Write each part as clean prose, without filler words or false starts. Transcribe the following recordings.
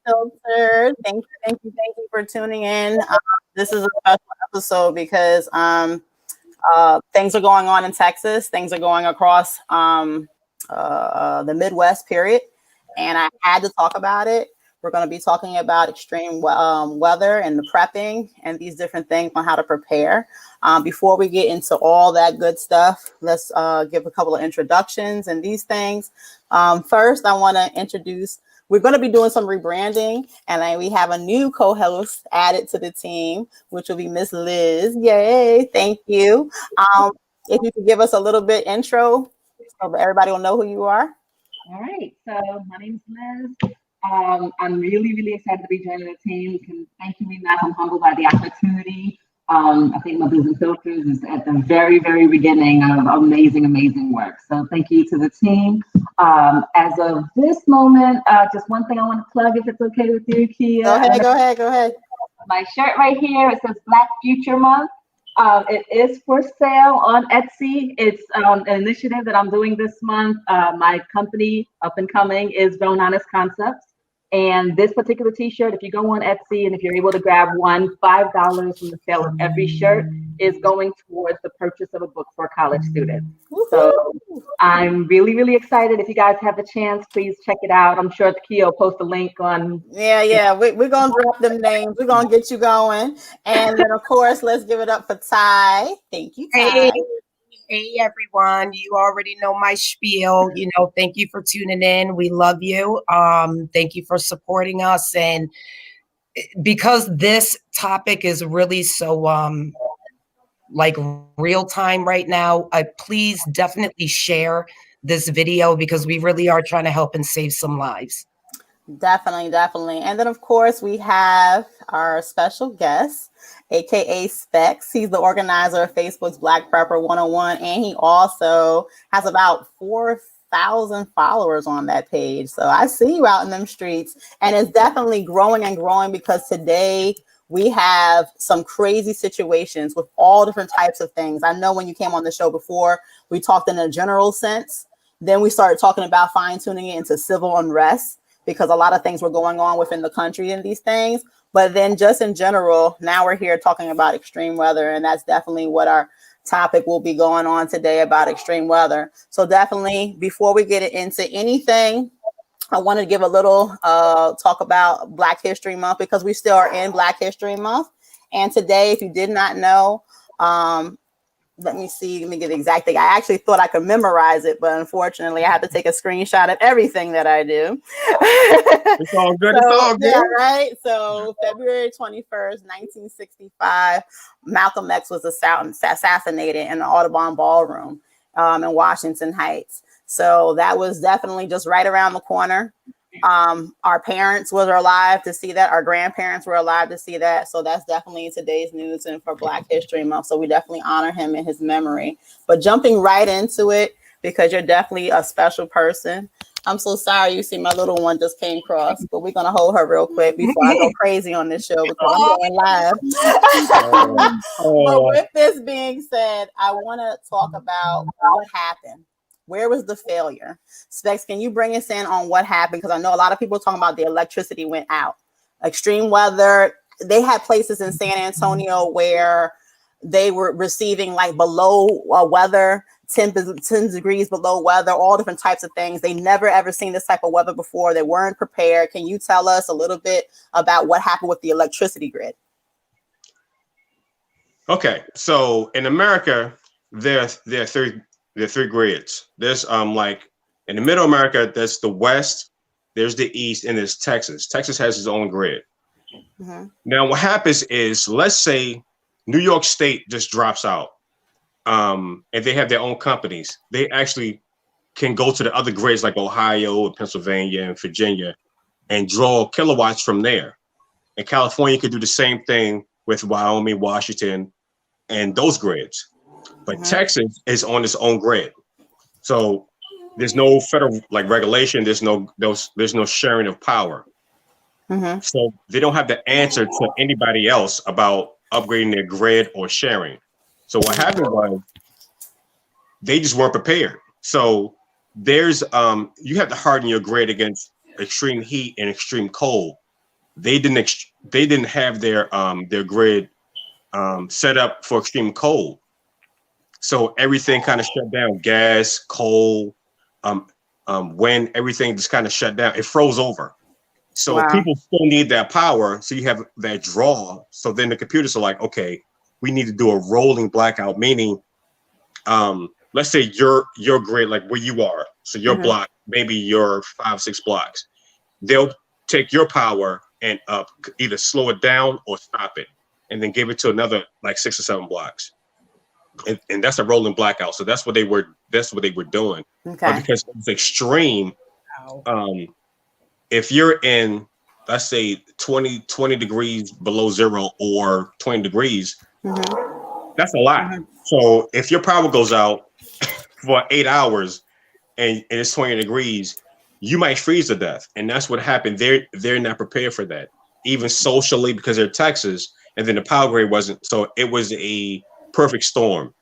Unfiltered. Thank you for tuning in. This is a special episode because things are going on in Texas. Things are going across the Midwest, period. And I had to talk about it. We're going to be talking about extreme weather and the prepping and these different things on how to prepare. Before we get into all that good stuff, let's give a couple of introductions and these things. First, I want to introduce, we're going to be doing some rebranding, and we have a new co-host added to the team, which will be Miss Liz. Yay, thank you. If you could give us a little bit intro so that everybody will know who you are. All right, so my name's Liz. I'm really excited to be joining the team. Thank you enough. I'm humbled by the opportunity. I think my business filters is at the very beginning of amazing work. So thank you to the team. As of this moment, just one thing I want to plug, if it's okay with you, Kia. Go ahead. My shirt right here, it says Black Future Month. It is for sale on Etsy. It's an initiative that I'm doing this month. My company, up and coming, is Grown Honest Concepts. And this particular t-shirt, if you go on Etsy and if you're able to grab one, $5 from the sale of every shirt is going towards the purchase of a book for a college student. So I'm really excited. If you guys have a chance, please check it out. I'm sure Kia will post a link on. Yeah. We're going to drop them names. We're going to get you going. And then, of course, let's give it up for Ty. Thank you, Ty. Hey everyone, you already know my spiel. Thank you for tuning in. We love you. Thank you for supporting us. And because this topic is really so like real time right now, please definitely share this video because we really are trying to help and save some lives. Definitely. And then, of course, we have our special guest, aka Specs. He's the organizer of Facebook's Black Prepper 101, and he also has about 4,000 followers on that page. So I see you out in them streets, and it's definitely growing and growing because today we have some crazy situations with all different types of things. I know when you came on the show before, we talked in a general sense. Then we started talking about fine-tuning it into civil unrest, because a lot of things were going on within the country and these things. But then just in general, now we're here talking about extreme weather. And that's definitely what our topic will be going on today, about extreme weather. So definitely, before we get into anything, I want to give a little talk about Black History Month, because we still are in Black History Month. And today, if you did not know, let me get the exact thing. I actually thought I could memorize it, but unfortunately I have to take a screenshot of everything that I do. It's all good. It's all good. Yeah, right. So February 21st, 1965, Malcolm X was assassinated in the Audubon Ballroom in Washington Heights. So that was definitely just right around the corner. Our parents were alive to see that. Our grandparents were alive to see that. So that's definitely today's news and for Black History Month. So we definitely honor him in his memory. But jumping right into it, because you're definitely a special person. I'm so sorry. You see, my little one just came across, but we're going to hold her real quick before I go crazy on this show, because I'm going live. But with this being said, I want to talk about what happened. Where was the failure? Specs, can you bring us in on what happened? Because I know a lot of people are talking about the electricity went out. Extreme weather. They had places in San Antonio where they were receiving like below weather, 10 degrees below weather, all different types of things. They never ever seen this type of weather before. They weren't prepared. Can you tell us a little bit about what happened with the electricity grid? Okay, so in America, there are three grids. There's like in the middle America, there's the West, there's the East, and there's Texas. Texas has its own grid. Mm-hmm. Now, what happens is, let's say New York State just drops out, and they have their own companies. They actually can go to the other grids like Ohio and Pennsylvania and Virginia and draw kilowatts from there. And California could do the same thing with Wyoming, Washington, and those grids. But Texas is on its own grid, so there's no federal regulation. There's no sharing of power. Mm-hmm. So they don't have the answer to anybody else about upgrading their grid or sharing. So what happened was they just weren't prepared. So there's you have to harden your grid against extreme heat and extreme cold. they didn't have their grid set up for extreme cold. So everything kind of shut down, gas, coal, when everything just kind of shut down, it froze over. So Wow. people still need that power. So you have that draw. So then the computers are like, okay, we need to do a rolling blackout, meaning, let's say your grid, like where you are. So your block, maybe your 5-6 blocks, they'll take your power and either slow it down or stop it, and then give it to another like 6 or 7 blocks. And that's a rolling blackout. So that's what they were doing. Okay. But because it's extreme, if you're in, let's say 20 degrees below zero or 20 degrees, that's a lot. So if your power goes out for 8 hours and it's 20 degrees, you might freeze to death. And that's what happened. They're not prepared for that, even socially, because they're Texas, and then the power grid wasn't. So it was a perfect storm.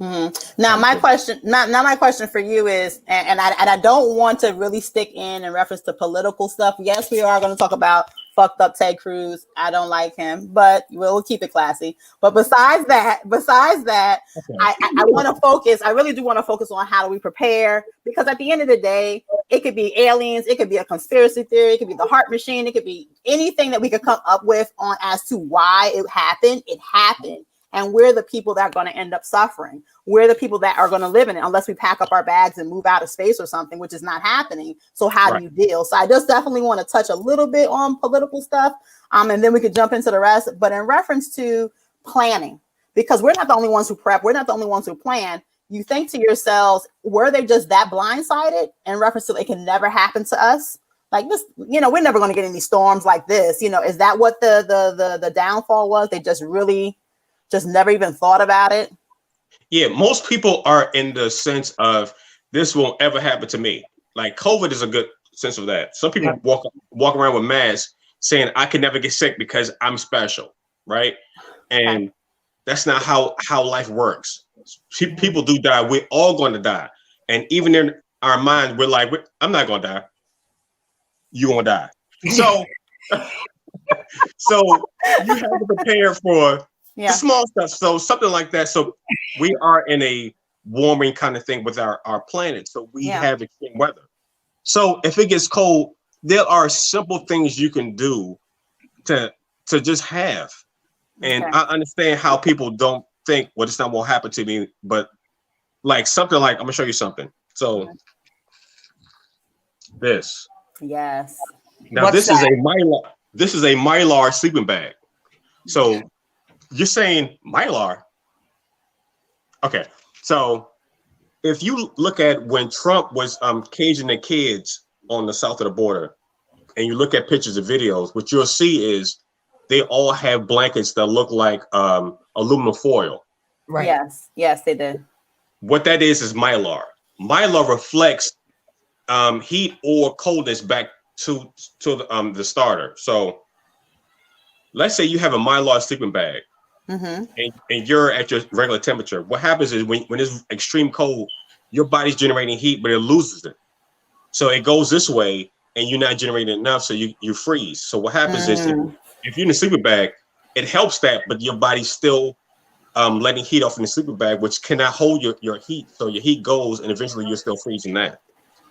Now my question for you is, and I don't want to really stick in reference to political stuff. Yes, we are going to talk about fucked up Ted Cruz. I don't like him, but we'll keep it classy. But besides that, okay. I want to focus. I really do want to focus on how do we prepare, because at the end of the day, it could be aliens, it could be a conspiracy theory, it could be the heart machine, it could be anything that we could come up with on as to why it happened. It happened. And we're the people that are going to end up suffering. We're the people that are going to live in it unless we pack up our bags and move out of space or something, which is not happening. So how do you deal? So I just definitely want to touch a little bit on political stuff, and then we could jump into the rest. But in reference to planning, because we're not the only ones who prep, we're not the only ones who plan. You think to yourselves, were they just that blindsided in reference to it can never happen to us? Like this, we're never going to get any storms like this. Is that what the downfall was? They just really just never even thought about it? Yeah, most people are in the sense of this won't ever happen to me. Like COVID is a good sense of that. Some people walk around with masks saying I can never get sick because I'm special, right? And that's not how life works. People do die. We're all going to die. And even in our mind, we're like, I'm not going to die. You're going to die. So, so you have to prepare for the small stuff. So something like that. So we are in a warming kind of thing with our planet. So we have extreme weather. So if it gets cold, there are simple things you can do to just have. And I understand how people don't think, well, this not won't happen to me, but like something like, I'm gonna show you something. So this. Yes. Now this is a Mylar sleeping bag. So you're saying Mylar. Okay. So if you look at when Trump was caging the kids on the south of the border, and you look at pictures and videos, what you'll see is they all have blankets that look like aluminum foil. Right. Yes, they did. What that is Mylar. Mylar reflects heat or coldness back to the starter. So let's say you have a Mylar sleeping bag, and you're at your regular temperature. What happens is when it's extreme cold, your body's generating heat, but it loses it. So it goes this way, and you're not generating enough, so you freeze. So what happens is if you're in a sleeping bag, it helps that, but your body's still letting heat off in the sleeping bag, which cannot hold your heat. So your heat goes, and eventually you're still freezing that.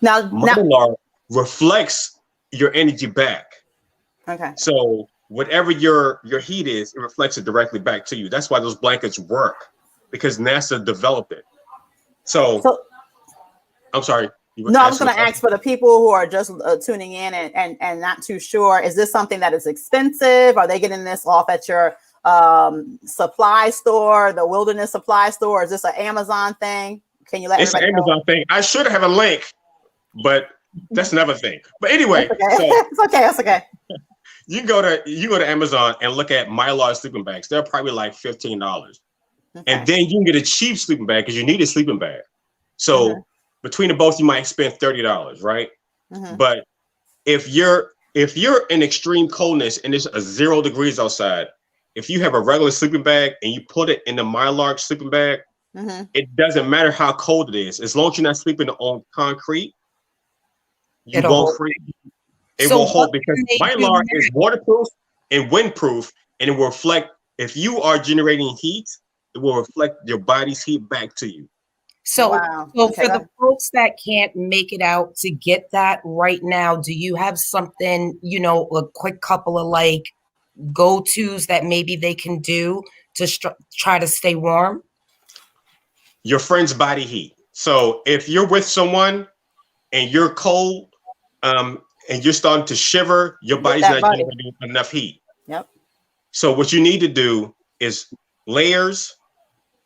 Now Mylar reflects your energy back. Okay. So whatever your heat is, it reflects it directly back to you. That's why those blankets work, because NASA developed it. So I'm sorry. No, I was going to ask for the people who are just tuning in and not too sure. Is this something that is expensive? Are they getting this off at your supply store, the Wilderness Supply Store? Or is this an Amazon thing? Can you let It's an Amazon thing. I should have a link, but that's another thing. But anyway, it's okay. You can go to Amazon and look at Mylar sleeping bags. They're probably like $15, and then you can get a cheap sleeping bag because you need a sleeping bag. So between the both, you might spend $30, right? But if you're in extreme coldness and it's 0 degrees outside, if you have a regular sleeping bag and you put it in the Mylar sleeping bag, it doesn't matter how cold it is. As long as you're not sleeping on concrete, you won't freeze. It So will hold what because can they do Mylar now? is waterproof and windproof, and it will reflect. If you are generating heat, it will reflect your body's heat back to you. So, Wow. so Okay, for go the ahead. folks that can't make it out to get that right now, do you have something, you know, a quick couple of like go-tos that maybe they can do to try to stay warm? Your friend's body heat. So if you're with someone and you're cold, and you're starting to shiver, your Get body's that not body. generating enough heat. Yep. So what you need to do is layers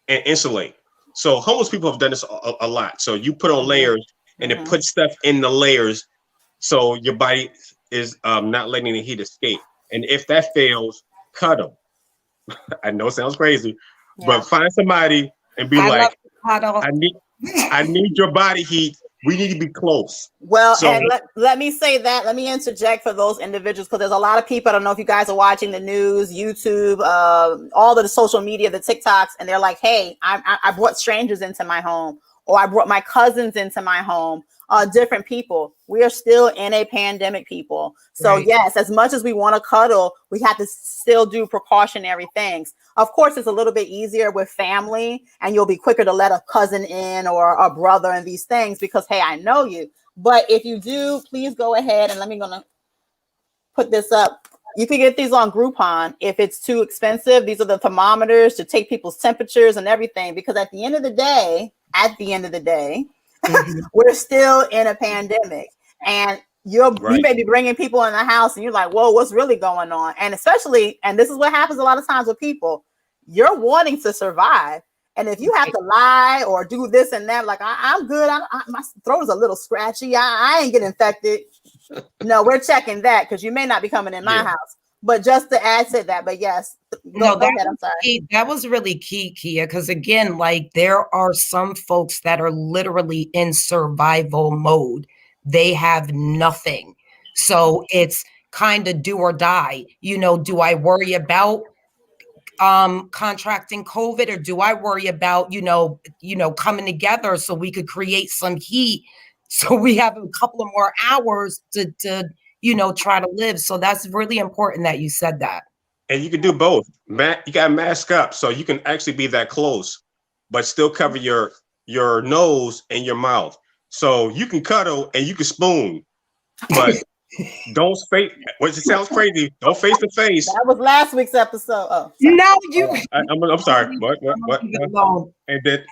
and insulate. So homeless people have done this a lot. So you put on layers and it puts stuff in the layers so your body is not letting the heat escape. And if that fails, cut them. I know it sounds crazy, Yeah. but find somebody and be I love like, the cuddle. I need your body heat. We need to be close. Well, So- and let me say that. Let me interject for those individuals because there's a lot of people. I don't know if you guys are watching the news, YouTube, all of the social media, the TikToks, and they're like, "Hey, I brought strangers into my home, or I brought my cousins into my home." Different people. We are still in a pandemic, people. So Right. yes, as much as we want to cuddle, we have to still do precautionary things. Of course, it's a little bit easier with family, and you'll be quicker to let a cousin in or a brother and these things because, hey, I know you. But if you do, please go ahead and gonna put this up. You can get these on Groupon if it's too expensive. These are the thermometers to take people's temperatures and everything. Because at the end of the day, Mhm. we're still in a pandemic, and you may be bringing people in the house, and you're like, "Whoa, what's really going on?" And especially, and this is what happens a lot of times with people, you're wanting to survive, and if you have to lie or do this and that, like I'm good, my throat is a little scratchy, I ain't get infected. No, we're checking that because you may not be coming in my house. But just to add to that, but yes, go ahead. I'm sorry. That was really key, Kia, because again, like there are some folks that are literally in survival mode. They have nothing. So it's kind of do or die. You know, do I worry about contracting COVID, or do I worry about, you know, coming together so we could create some heat so we have a couple of more hours to try to live. So that's really important that you said that. And you can do both. You got to mask up so you can actually be that close, but still cover your nose and your mouth. So you can cuddle and you can spoon, but don't face. Which sounds crazy. Don't face to face. That was last week's episode. Oh, sorry. No, you. I'm sorry. What? And then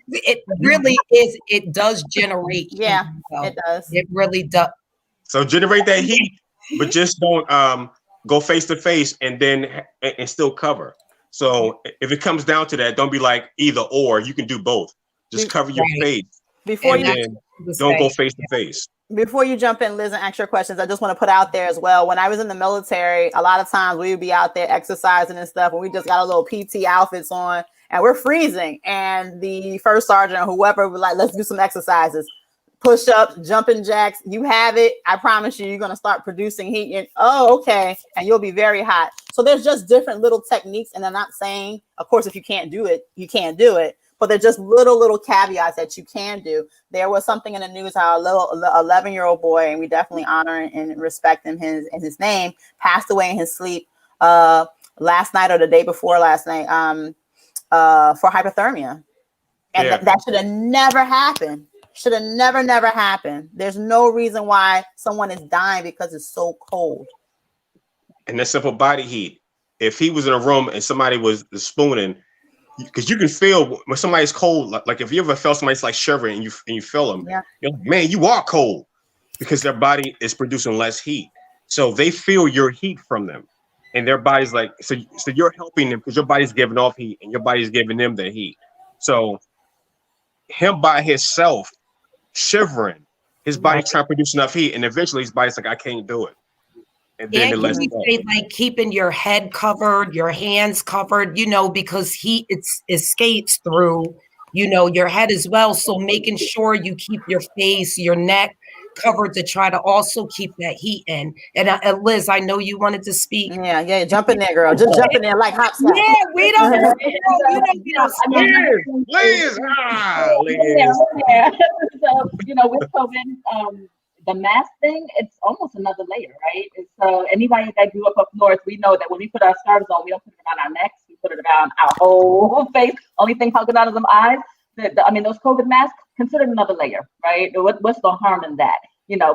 it really is. It does generate. Yeah, heat, though. it does. It really does. So generate that heat, but just don't go face to face and still cover. So if it comes down to that, don't be like either or. You can do both. Just cover your face. Before and then don't go face to face. Before you jump in, Liz, and ask your questions, I just want to put out there as well. When I was in the military, a lot of times we would be out there exercising and stuff, and we just got a little PT outfits on, and we're freezing. And the first sergeant or whoever was like, "Let's do some exercises, push-ups, jumping jacks. You have it. I promise you, you're going to start producing heat." And, oh, okay, and you'll be very hot. So there's just different little techniques, and I'm not saying, of course, if you can't do it, you can't do it. But they're just little caveats that you can do. There was something in the news how a little 11-year-old boy, and we definitely honor and respect him in his name, passed away in his sleep last night or the day before last night for hypothermia. And that should have never happened. Should have never happened. There's no reason why someone is dying because it's so cold. And that's simple body heat. If he was in a room and somebody was spooning, because you can feel when somebody's cold, like if you ever felt somebody's like shivering and you feel them, you're like, man, you are cold, because their body is producing less heat. So they feel your heat from them, and their body's like, so you're helping them because your body's giving off heat and your body's giving them the heat. So him by himself shivering, his body's trying to produce enough heat, and eventually his body's like, I can't do it. And then and we say like keeping your head covered, your hands covered, because heat escapes through, your head as well. So making sure you keep your face, your neck covered to try to also keep that heat in. And Liz, I know you wanted to speak. Yeah, jump in there, girl. Just jump in there like hopscotch. Yeah, we don't. Liz. Liz. So, with COVID, the mask thing, it's almost another layer, right? So anybody that grew up north, we know that when we put our scarves on, we don't put it around our necks, we put it around our whole face. Only thing poking out of them eyes. Those COVID masks, considered another layer, right? What's the harm in that?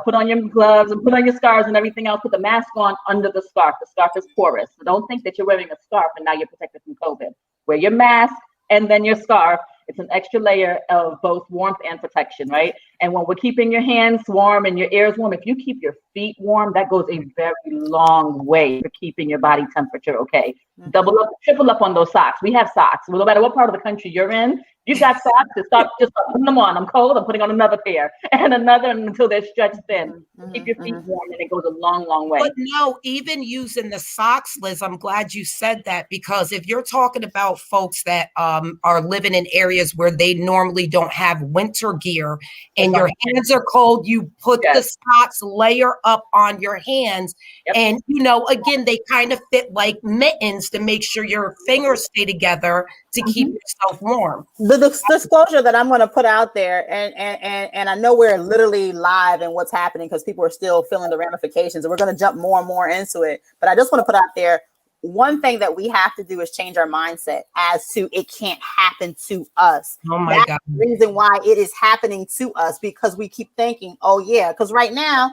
Put on your gloves and put on your scarves and everything else. Put the mask on under the scarf. The scarf is porous. So don't think that you're wearing a scarf and now you're protected from COVID. Wear your mask and then your scarf. It's an extra layer of both warmth and protection, right? And when we're keeping your hands warm and your ears warm, if you keep your feet warm, that goes a very long way for keeping your body temperature okay. Mm-hmm. Double up, triple up on those socks. We have socks. No matter what part of the country you're in, you got socks. Just start putting them on. I'm cold. I'm putting on another pair and another until they're stretched thin. Mm-hmm. Keep your feet warm, and it goes a long, long way. But no, even using the socks, Liz, I'm glad you said that, because if you're talking about folks that are living in areas where they normally don't have winter gear and your hands are cold, you put the socks layer up on your hands. Yep. And, again, they kind of fit like mittens to make sure your fingers stay together to keep yourself warm. The disclosure that I'm going to put out there, and I know we're literally live in what's happening because people are still feeling the ramifications, and we're going to jump more and more into it. But I just want to put out there, one thing that we have to do is change our mindset as to it can't happen to us. Oh my That's God. the reason why it is happening to us, because we keep thinking, oh yeah, because right now,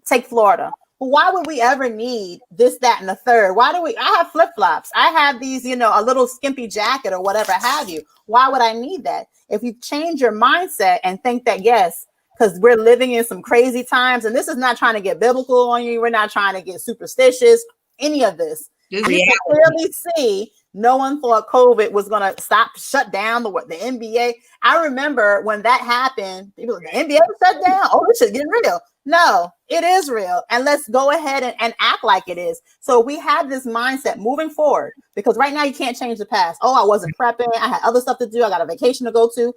take Florida. Well, why would we ever need this, that, and the third? I have flip-flops. I have these, a little skimpy jacket or whatever have you. Why would I need that? If you change your mindset and think that, yes, because we're living in some crazy times, and this is not trying to get biblical on you. We're not trying to get superstitious, any of this. You can clearly see no one thought COVID was going to shut down the NBA. I remember when that happened, people were like, the NBA shut down. Oh, this shit getting real. No, it is real. And let's go ahead and act like it is. So we have this mindset moving forward, because right now you can't change the past. Oh, I wasn't prepping. I had other stuff to do. I got a vacation to go to.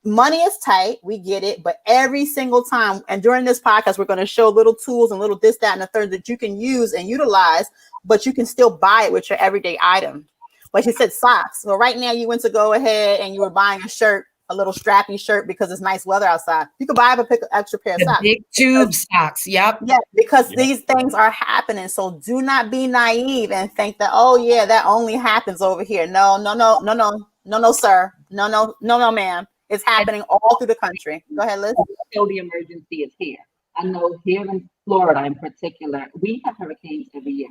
Money is tight. We get it. But every single time, and during this podcast, we're going to show little tools and little this, that, and the third that you can use and utilize, but you can still buy it with your everyday item. Like you said, socks. So right now you went to go ahead and you were buying a shirt, a little strappy shirt, because it's nice weather outside. You could buy an extra pair of socks. Big tube socks. Yep. Yeah, because these things are happening. So do not be naive and think that, oh yeah, that only happens over here. No, sir. No, ma'am. It's happening all through the country. Go ahead, Liz. So the emergency is here. I know here in Florida in particular, we have hurricanes every year.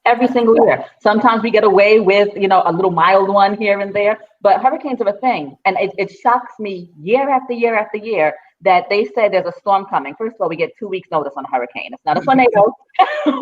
Every single year. Sometimes we get away with, a little mild one here and there, but hurricanes are a thing. And it shocks me year after year after year that they say there's a storm coming. First of all, we get 2 weeks notice on a hurricane. It's not a tornado.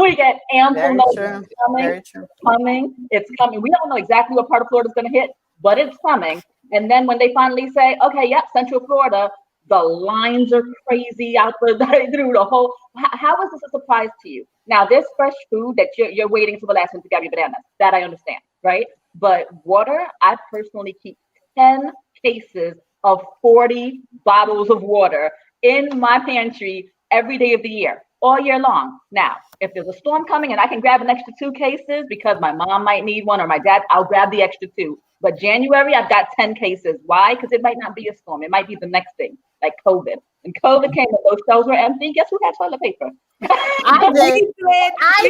We get ample notice. It's coming. We don't know exactly what part of Florida is going to hit, but it's coming. And then when they finally say, okay, yep, Central Florida, the lines are crazy out through the whole. How is this a surprise to you? Now, there's fresh food that you're waiting for the last one to grab your bananas. That I understand, right? But water, I personally keep 10 cases of 40 bottles of water in my pantry every day of the year, all year long. Now, if there's a storm coming and I can grab an extra 2 cases because my mom might need one or my dad, I'll grab the extra 2. But January, I've got 10 cases. Why? Because it might not be a storm. It might be the next thing, like COVID. And COVID came and those shelves were empty. Guess who had toilet paper? I did. I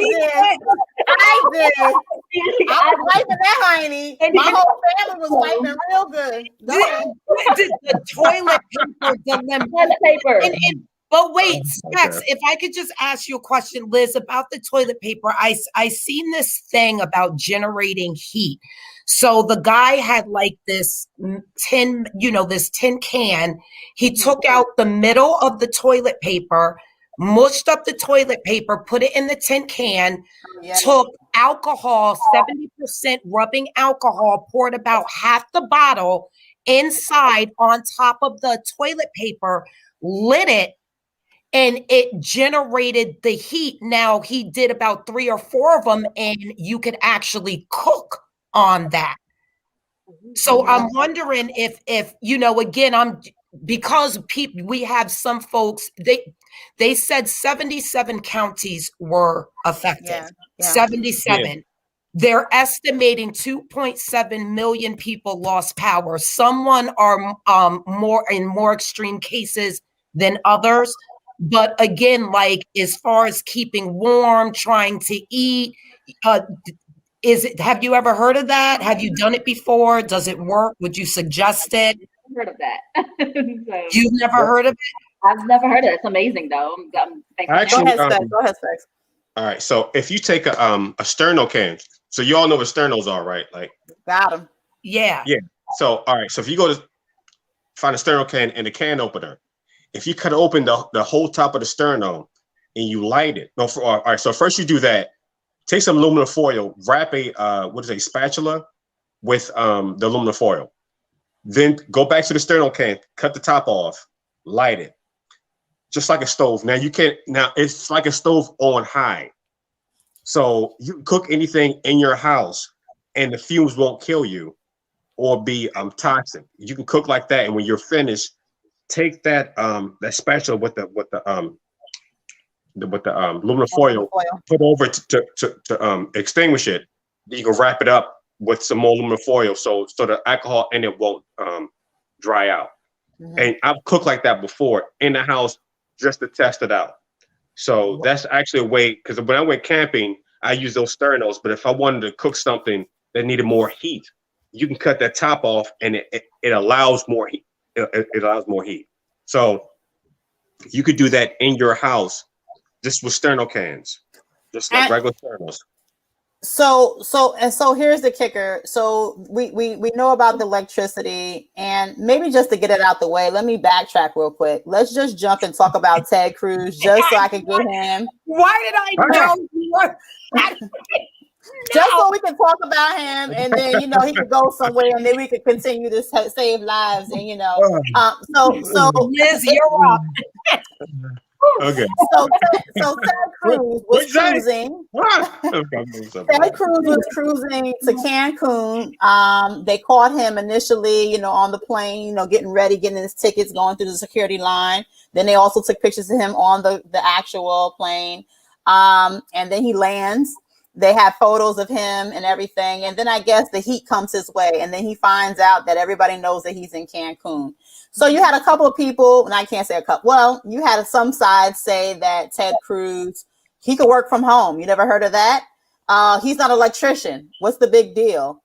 was wiping that, honey. My whole family was wiping real good. The toilet paper dilemma. Toilet paper. But wait, Specs, if I could just ask you a question, Liz, about the toilet paper. I seen this thing about generating heat. So the guy had like this tin, this tin can. He took out the middle of the toilet paper, mushed up the toilet paper, put it in the tin can, took alcohol, 70% rubbing alcohol, poured about half the bottle inside on top of the toilet paper, lit it, and it generated the heat. Now he did about 3 or 4 of them, and you could actually cook on that. So I'm wondering if again, because we have some folks, they said 77 counties were affected. 77. Yeah. They're estimating 2.7 million people lost power. Some are more extreme cases than others. But again, like as far as keeping warm, trying to eat, have you ever heard of that? Have you done it before? Does it work? Would you suggest it? I've heard of that. So, You've never heard of it? I've never heard of it. It's amazing though. Actually, Go ahead, Specs. Go ahead, Specs. All right. So if you take a sterno can, so you all know what sternos are, right? Like, Got him. Yeah. yeah. So all right. So if you go to find a sterno can and a can opener, if you cut open the whole top of the sterno and you light it, all right. So first you do that. Take some aluminum foil, wrap a spatula with the aluminum foil. Then go back to the sterno can, cut the top off, light it, just like a stove. Now it's like a stove on high, so you can cook anything in your house, and the fumes won't kill you or be toxic. You can cook like that, and when you're finished, take that spatula with the aluminum foil, put over to extinguish it. Then you can wrap it up with some more aluminum foil, so the alcohol in it won't dry out. Mm-hmm. And I've cooked like that before in the house just to test it out. So that's actually a way, because when I went camping, I used those sternos. But if I wanted to cook something that needed more heat, you can cut that top off, and it allows more heat. It allows more heat. So you could do that in your house just with sterno cans, just like regular sternos. So here's the kicker. So we know about the electricity, and maybe just to get it out the way, let me backtrack real quick. Let's just jump and talk about Ted Cruz, just so I can get him. Why did I know you were? Just so we can talk about him, and then he could go somewhere, and then we could continue to save lives, and so Liz, you're up. Okay. So Ted Cruz was cruising. Ted Cruz was cruising to Cancun. They caught him initially, on the plane, getting ready, getting his tickets, going through the security line. Then they also took pictures of him on the actual plane. And then he lands. They have photos of him and everything. And then I guess the heat comes his way. And then he finds out that everybody knows that he's in Cancun. So you had a couple of people, and I can't say a couple. Well, you had some sides say that Ted Cruz, he could work from home. You never heard of that? He's not an electrician. What's the big deal?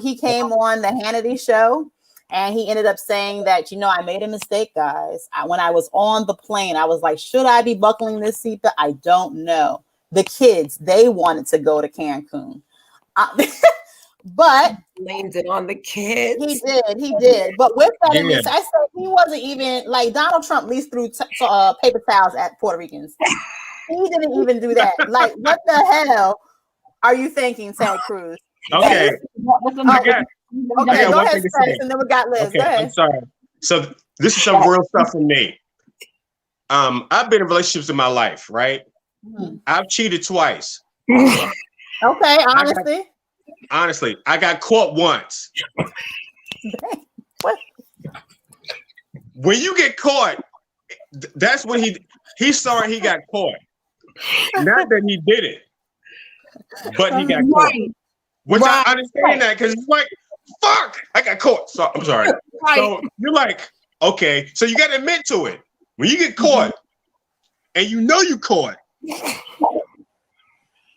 He came on the Hannity show, and he ended up saying that, I made a mistake, guys. When I was on the plane, I was like, should I be buckling this seatbelt? I don't know. The kids, they wanted to go to Cancun. But blamed it on the kids. He did. But with that, I said he wasn't even like Donald Trump leased through paper towels at Puerto Ricans. He didn't even do that. Like, what the hell are you thinking, Ted Cruz? Okay. Go ahead, Specs, and then we got Liz. Okay, Go ahead. I'm sorry. So this is some real stuff for me. I've been in relationships in my life, right? Mm-hmm. I've cheated twice. Okay, honestly, I got caught once. What? When you get caught, that's when he's sorry he got caught. Not that he did it, but he got caught. Which I understand that, because it's like, fuck, I got caught. So I'm sorry. So you're like, okay, so you got to admit to it. When you get caught, and you caught,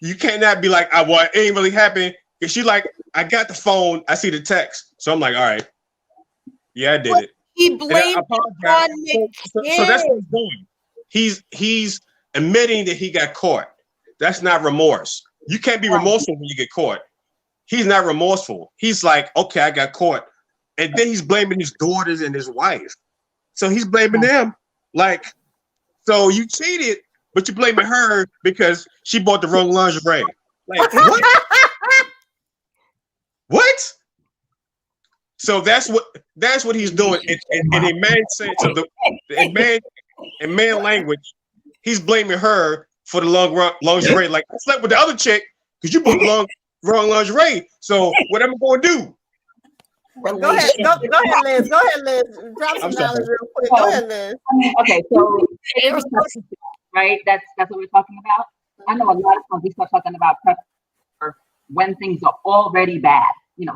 you cannot be like, it ain't really happened. Because she like, I got the phone, I see the text. So I'm like, all right. Yeah, I did it. He blamed on the kids. So that's what he's doing. He's admitting that he got caught. That's not remorse. You can't be remorseful when you get caught. He's not remorseful. He's like, okay, I got caught. And then he's blaming his daughters and his wife. So he's blaming them. Like, so you cheated, but you're blaming her because she bought the wrong lingerie. Like, what? What? So that's what he's doing. In a man sense of in man language, he's blaming her for the lingerie. Like, I slept with the other chick because you bought the wrong lingerie. So what am I going to do? Go ahead, Liz. Go ahead, Liz. Drop some knowledge real quick. Go ahead, Liz. Okay, so right? That's what we're talking about. I know a lot of times we start talking about prep when things are already bad.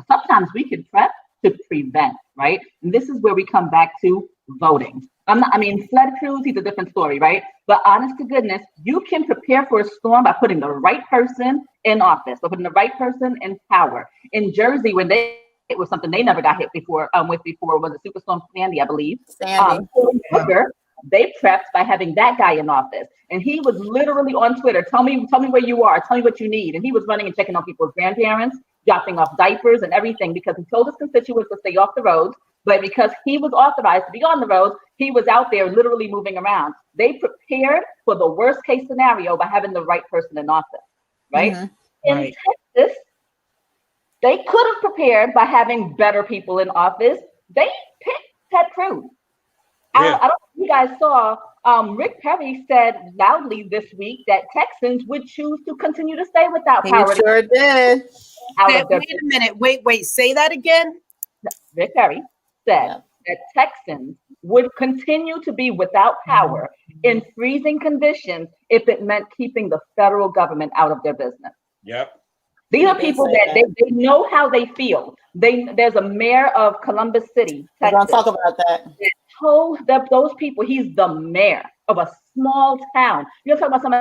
Sometimes we can prep to prevent, right? And this is where we come back to voting. Sled Cruz, he's a different story, right? But honest to goodness, you can prepare for a storm by putting the right person in office, by putting the right person in power. In Jersey, when it was something they never got hit with before, was it Superstorm Sandy, I believe. Sandy. They prepped by having that guy in office. And he was literally on Twitter, tell me where you are, tell me what you need. And he was running and checking on people's grandparents, dropping off diapers and everything, because he told his constituents to stay off the roads. But because he was authorized to be on the roads, he was out there literally moving around. They prepared for the worst case scenario by having the right person in office, right? Mm-hmm. In Texas, they could have prepared by having better people in office. They picked Ted Cruz. Yeah. I don't know if you guys saw, Rick Perry said loudly this week that Texans would choose to continue to stay without power. He sure did. Wait a minute. Wait. Say that again. Rick Perry said that Texans would continue to be without power in freezing conditions if it meant keeping the federal government out of their business. Yep. These are people that they know how they feel. There's a mayor of Columbus City, Texas. We're gonna talk about that. Told those people he's the mayor of a small town. You're talking about some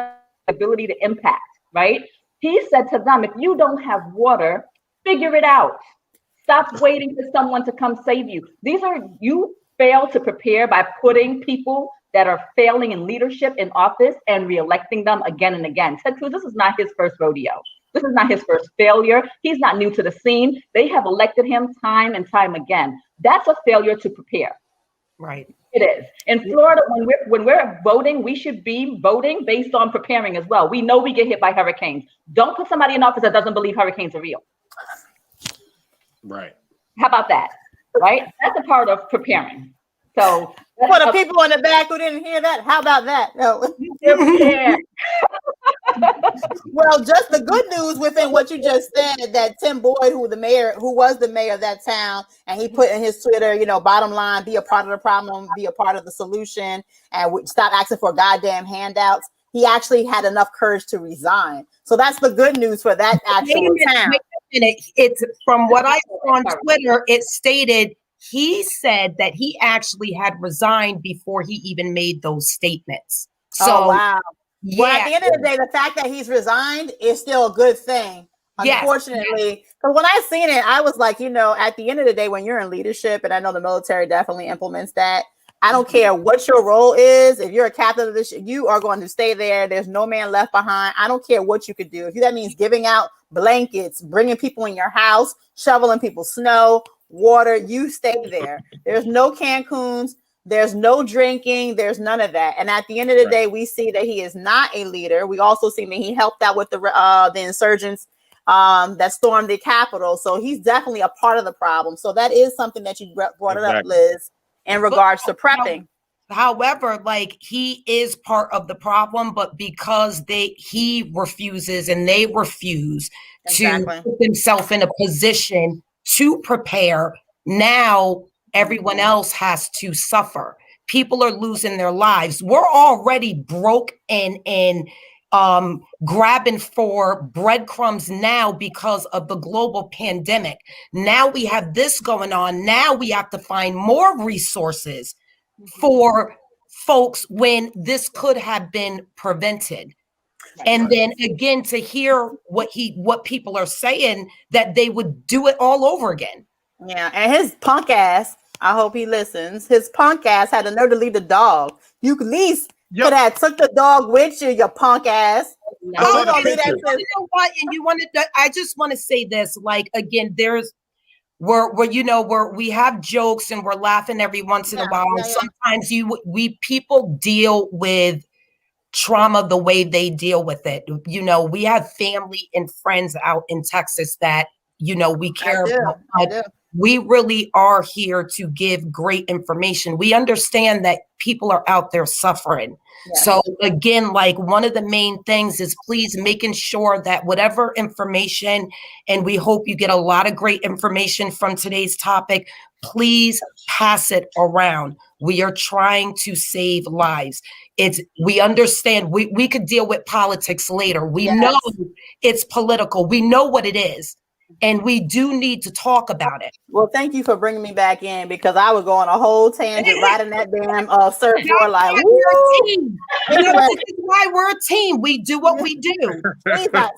ability to impact, right? He said to them, if you don't have water, figure it out. Stop waiting for someone to come save you. You fail to prepare by putting people that are failing in leadership in office and reelecting them again and again. Ted Cruz, this is not his first rodeo. This is not his first failure. He's not new to the scene. They have elected him time and time again. That's a failure to prepare. Right. It is. In Florida, when we're voting, we should be voting based on preparing as well. We know we get hit by hurricanes. Don't put somebody in office that doesn't believe hurricanes are real. Right. How about that? Right? That's a part of preparing. So for the people in the back who didn't hear that, how about that? No. Well, just the good news within what you just said, that Tim Boyd, who was the mayor of that town, and he put in his Twitter, bottom line, be a part of the problem, be a part of the solution, and stop asking for goddamn handouts. He actually had enough courage to resign. So that's the good news for that actual town. Wait a minute. It's from what I saw on Twitter, it stated he said that he actually had resigned before he even made those statements. So, wow. Yeah. Well, at the end of the day, the fact that he's resigned is still a good thing. Unfortunately, because when I seen it, I was like, at the end of the day, when you're in leadership, and I know the military definitely implements that, I don't care what your role is. If you're a captain of this, you are going to stay there. There's no man left behind. I don't care what you could do. If that means giving out blankets, bringing people in your house, shoveling people's snow, water, you stay there. There's no Cancuns. There's no drinking. There's none of that. And at the end of the day, we see that he is not a leader. We also see that he helped out with the insurgents that stormed the Capitol. So he's definitely a part of the problem. So that is something that you brought it up, Liz, in regards to prepping. However, he is part of the problem, but because he refuses and they refuse to put themselves in a position to prepare, now everyone else has to suffer. People are losing their lives. We're already broke and grabbing for breadcrumbs now because of the global pandemic. Now we have this going on. Now we have to find more resources for folks when this could have been prevented. And then again, to hear what people are saying, that they would do it all over again. Yeah, and his punk ass, I hope he listens. His punk ass had the nerve to leave the dog. You at least could have took the dog with you, your punk ass. You know what? And I just want to say this, again, we have jokes and we're laughing every once in a while. And sometimes people deal with trauma the way they deal with it. We have family and friends out in Texas that, we care about. We really are here to give great information. We understand that people are out there suffering. Yeah. So again, one of the main things is please making sure that whatever information, and we hope you get a lot of great information from today's topic, please pass it around. We are trying to save lives. We understand we could deal with politics later. We know it's political. We know what it is. and we do need to talk about it. Well, thank you for bringing me back in because I would go on a whole tangent right in that damn surfboard like, We're woo! a team. Anyway. This is why we're a team. We do what we do. Please not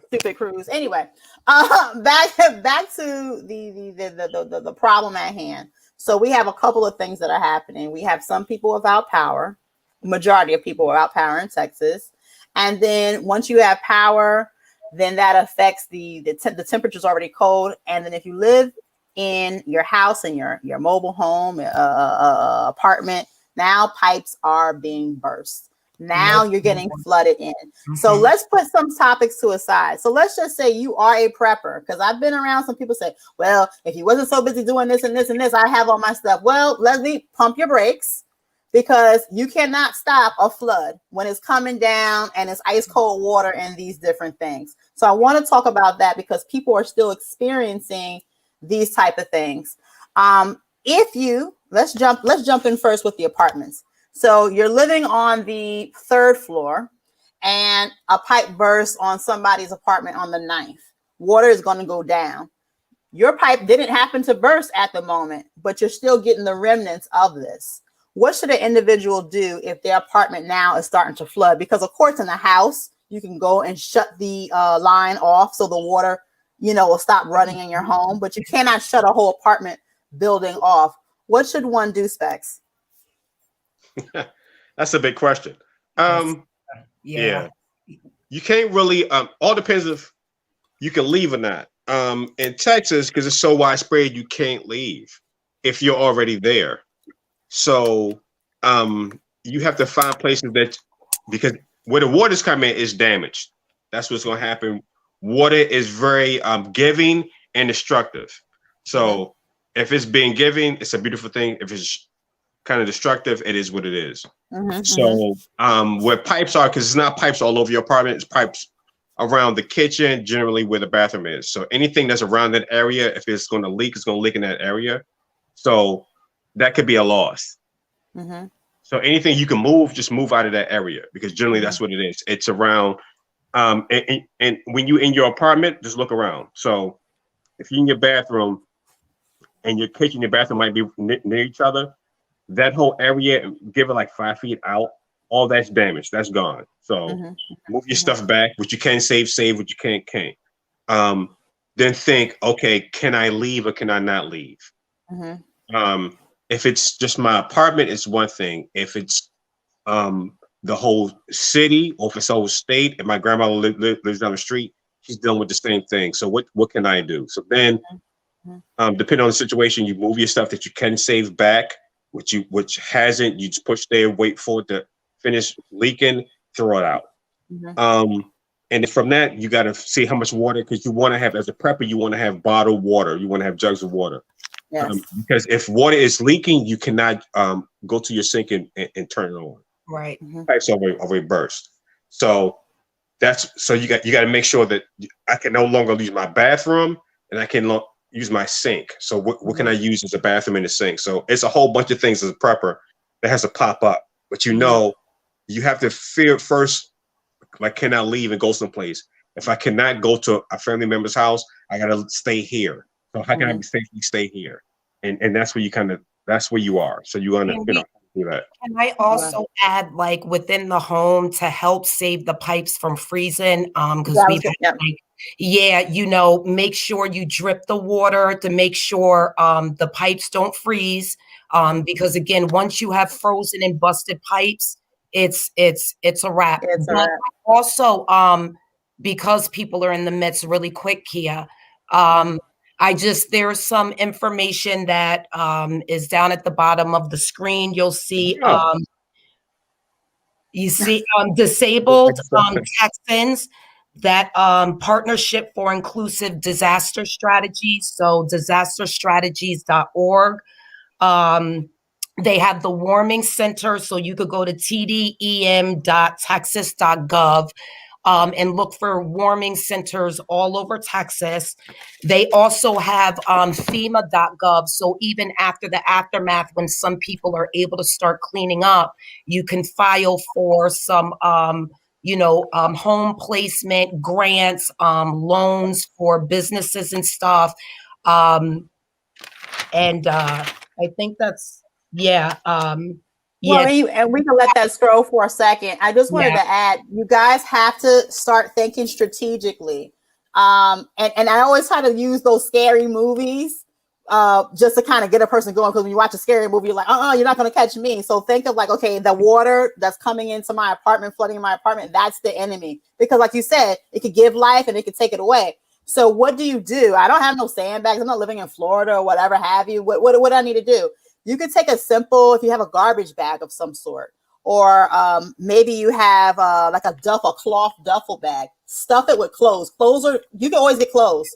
stupid cruise. Anyway, back to the problem at hand. So we have a couple of things that are happening. We have some people without power, majority of people without power in Texas, and then once you have power, then that affects the temperature's already cold, and then if you live in your house and your mobile home apartment, now pipes are being burst. Now you're getting flooded in. So let's put some topics to a side. So let's just say you are a prepper, because I've been around some people say, well, if you wasn't so busy doing this and this and this, I have all my stuff. Well, let me pump your brakes, because you cannot stop a flood when it's coming down and it's ice cold water and these different things. So I want to talk about that because people are still experiencing these type of things. Let's jump in first with the apartments. So you're living on the 3rd floor and a pipe bursts on somebody's apartment on the 9th. Water is going to go down. Your pipe didn't happen to burst at the moment, but you're still getting the remnants of this. What should an individual do if their apartment now is starting to flood? Because of course in a house, you can go and shut the line off so the water, will stop running in your home, but you cannot shut a whole apartment building off. What should one do, Specs? That's a big question. Yeah. You can't really, all depends if you can leave or not. In Texas, because it's so widespread, you can't leave if you're already there. So you have to find places because where the water's coming is damaged. That's what's going to happen. Water is very giving and destructive. So if it's being giving, it's a beautiful thing. If it's kind of destructive, it is what it is. So where pipes are, because it's not pipes all over your apartment, it's pipes around the kitchen, generally where the bathroom is. So anything that's around that area, if it's going to leak, it's going to leak in that area. So that could be a loss. So anything you can move, just move out of that area, because generally that's what it is. It's around, and when you're in your apartment, just look around. So if you're in your bathroom and your kitchen, your bathroom might be near each other, that whole area, give it like 5 feet out, all that's damaged, that's gone. So move your stuff back. What you can save, what you can't. Then think, okay, can I leave or can I not leave? If it's just my apartment, it's one thing. If it's the whole city, or if it's the whole state, and my grandmother lives down the street, she's dealing with the same thing. So what can I do? So then, depending on the situation, you move your stuff that you can save back, which hasn't, you just push there, wait for it to finish leaking, throw it out. And from that, you got to see how much water, because you want to have, as a prepper, you want to have bottled water. You want to have jugs of water. Yes. Because if water is leaking, you cannot go to your sink and turn it on. Right. Pipes already burst. So you got to make sure that I can no longer use my bathroom and I can use my sink. So what can I use as a bathroom and a sink? So it's a whole bunch of things as a prepper that has to pop up. But you have to fear first, like, can I leave and go someplace? If I cannot go to a family member's house, I got to stay here. So how can I safely stay here? And that's where that's where you are. So you want to, do that. Can I also add, like, within the home to help save the pipes from freezing? Because make sure you drip the water to make sure the pipes don't freeze. Because again, once you have frozen and busted pipes, it's a wrap. Also, because people are in the midst, really quick, Kia, there's some information that is down at the bottom of the screen. You'll see, disabled Texans, that Partnership for Inclusive Disaster Strategies. So disasterstrategies.org. They have the warming center. So you could go to tdem.texas.gov. And look for warming centers all over Texas. They also have FEMA.gov. So even after the aftermath, when some people are able to start cleaning up, you can file for some home placement grants, loans for businesses and stuff. And I think that's, yeah. Well, and we can let that scroll for a second. I just wanted to add, you guys have to start thinking strategically. And I always try to use those scary movies just to kind of get a person going. Because when you watch a scary movie, you're like, you're not going to catch me. So think of like, okay, the water that's coming into my apartment, flooding my apartment, that's the enemy. Because like you said, it could give life and it could take it away. So what do? I don't have no sandbags. I'm not living in Florida or whatever have you. What do I need to do? You could take a simple, if you have a garbage bag of some sort, or maybe you have like a cloth duffel bag, stuff it with clothes. You can always get clothes.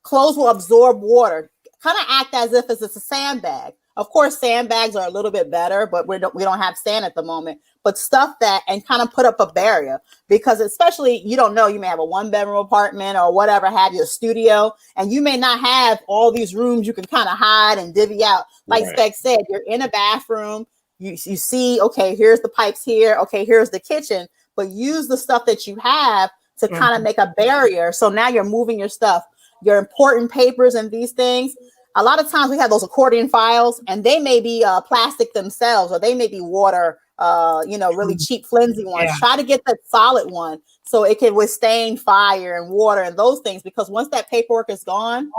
Clothes will absorb water. Kind of act as if it's a sandbag. Of course, sandbags are a little bit better, but we don't have sand at the moment. But stuff that and kind of put up a barrier, because especially you don't know, you may have a 1-bedroom apartment or whatever, have your studio, and you may not have all these rooms you can kind of hide and divvy out. Like Spec said, you're in a bathroom, you see, okay, here's the pipes here, okay, here's the kitchen, but use the stuff that you have to kind of make a barrier. So now you're moving your stuff, your important papers and these things. A lot of times we have those accordion files and they may be plastic themselves, or they may be water, really cheap, flimsy ones. Yeah. Try to get that solid one so it can withstand fire and water and those things, because once that paperwork is gone,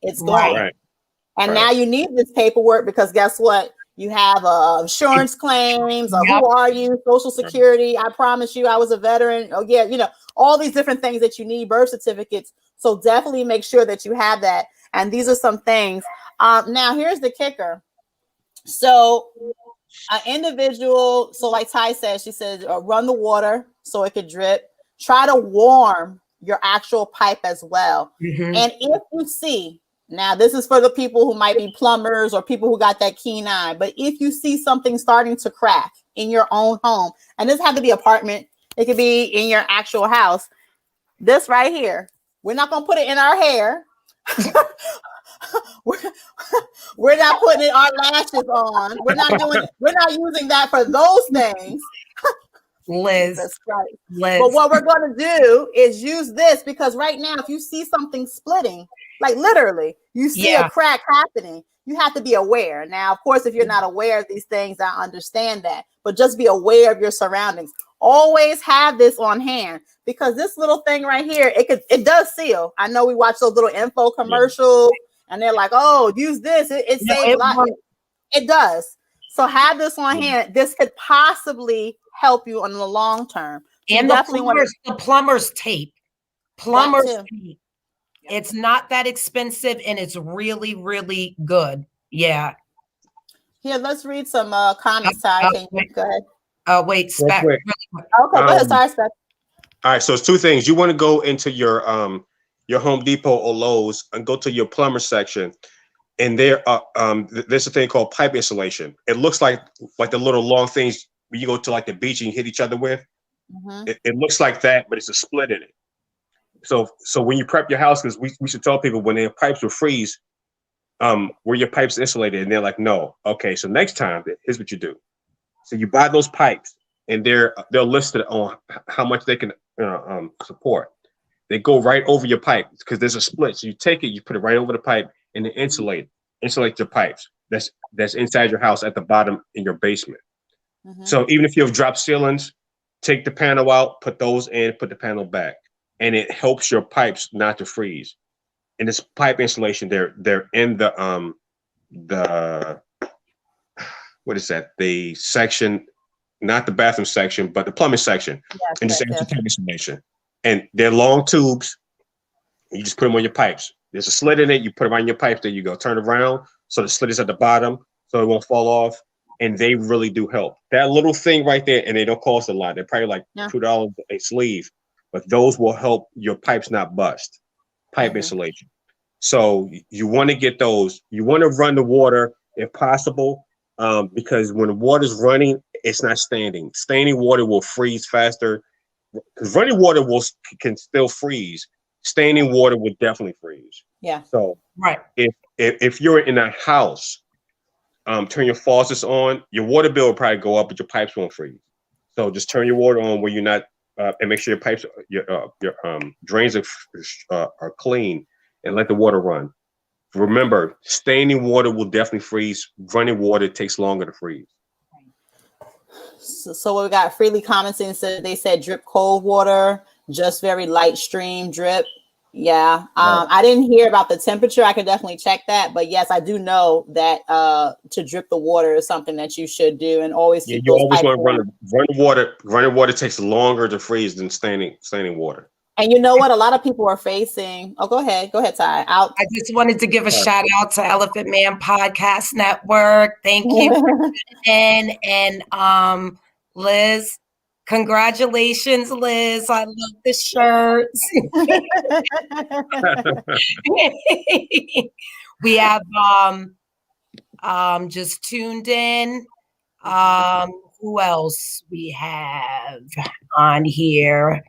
it's gone. Right. And now you need this paperwork because guess what? You have insurance claims, who are you, Social Security. I promise you I was a veteran. Oh yeah, all these different things that you need, birth certificates. So definitely make sure that you have that. And these are some things. Now, here's the kicker. So an individual, so like Ty said, she said, run the water so it could drip. Try to warm your actual pipe as well. Mm-hmm. And if you see, now this is for the people who might be plumbers or people who got that keen eye, but if you see something starting to crack in your own home, and this has to be apartment, it could be in your actual house, this right here, we're not going to put it in our hair. we're not putting our lashes on. We're not using that for those things. Liz. That's right. Liz. But what we're going to do is use this, because right now, if you see something splitting, like literally, you see a crack happening, you have to be aware. Now, of course, if you're not aware of these things, I understand that, but just be aware of your surroundings. Always have this on hand, because this little thing right here, it does seal. I know we watch those little info commercials and they're like, oh, use this. It saves lives. It does. So have this on hand. This could possibly help you in the long term. So and the plumber's tape. Plumber's tape. It's not that expensive and it's really, really good. Yeah. Here, let's read some comments. Go ahead. Wait, Spec. Okay, go ahead. Sorry, Spec. All right, so it's two things. You want to go into your Home Depot or Lowe's and go to your plumber section, and there's a thing called pipe insulation. It looks like the little long things when you go to like the beach and you hit each other with. Mm-hmm. It looks like that, but it's a split in it. So when you prep your house, because we should tell people when their pipes will freeze, were your pipes insulated? And they're like, no. Okay, so next time, here's what you do. So you buy those pipes, and they're listed on how much they can support. They go right over your pipe because there's a split. So you take it, you put it right over the pipe, and then insulate your pipes. That's inside your house at the bottom in your basement. Mm-hmm. So even if you have drop ceilings, take the panel out, put those in, put the panel back, and it helps your pipes not to freeze. And this pipe insulation, they're in the what is that? The section, not the bathroom section, but the plumbing section, and just insulation. And they're long tubes. You just put them on your pipes. There's a slit in it. You put them on your pipes. There you go. Turn around so the slit is at the bottom, so it won't fall off. And they really do help. That little thing right there, and they don't cost a lot. They're probably like $2 a sleeve, but those will help your pipes not bust. Pipe insulation. So you want to get those. You want to run the water if possible, because when the water's running, it's not standing. Standing water will freeze faster. Because running water can still freeze. Standing water will definitely freeze. Yeah. So if you're in a house, turn your faucets on. Your water bill will probably go up, but your pipes won't freeze. So just turn your water on where you're not and make sure your pipes, your drains are clean, and let the water run. Remember, standing water will definitely freeze. Running water takes longer to freeze. So we got Freely commenting, said they said drip cold water, just very light stream drip. Yeah. Right. I didn't hear about the temperature. I could definitely check that. But yes, I do know that to drip the water is something that you should do, and always Yeah, keep you those always pipes want to warm. running water. Running water takes longer to freeze than standing water. And you know what? A lot of people are facing. Oh, go ahead, Ty. Out. I just wanted to give a shout out to Elephant Man Podcast Network. Thank you. And Liz, congratulations, Liz. I love the shirts. We have just tuned in. Who else we have on here?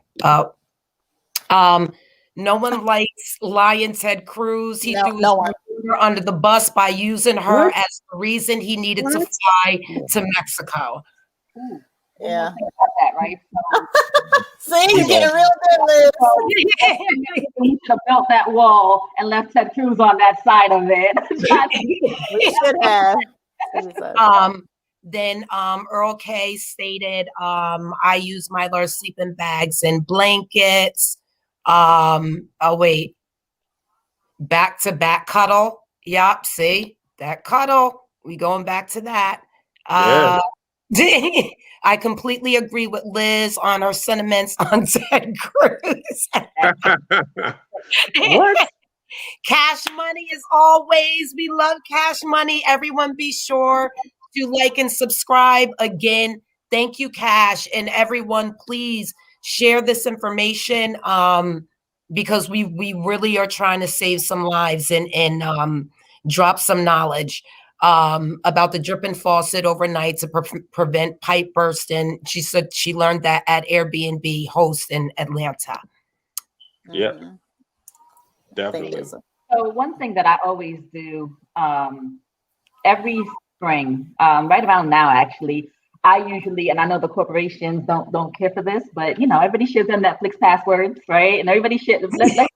No one likes Lion Ted Cruz. He threw no one. her under the bus by using her What? as the reason he needed to What? fly to Mexico. Yeah. About that, right? So, See, you're getting real good, Liz. we should have built that wall and left Ted Cruz on that side of it. We should have. Then Earl K stated, I use Mylar sleeping bags and blankets. Oh wait, back to back cuddle. Yup, see that cuddle. We going back to that. Yeah. I completely agree with Liz on her sentiments on Ted Cruz. What? Cash money as always. We love cash money. Everyone be sure to like and subscribe. Again, thank you, Cash. And everyone, please share this information because we really are trying to save some lives and drop some knowledge about the dripping faucet overnight to prevent pipe bursting. She said she learned that at Airbnb host in Atlanta. Yeah. Mhm. Definitely. So. So one thing that I always do every spring, right around now, actually, I usually, and I know the corporations don't care for this, but you know, everybody shares their Netflix passwords, right? And everybody shares, let's share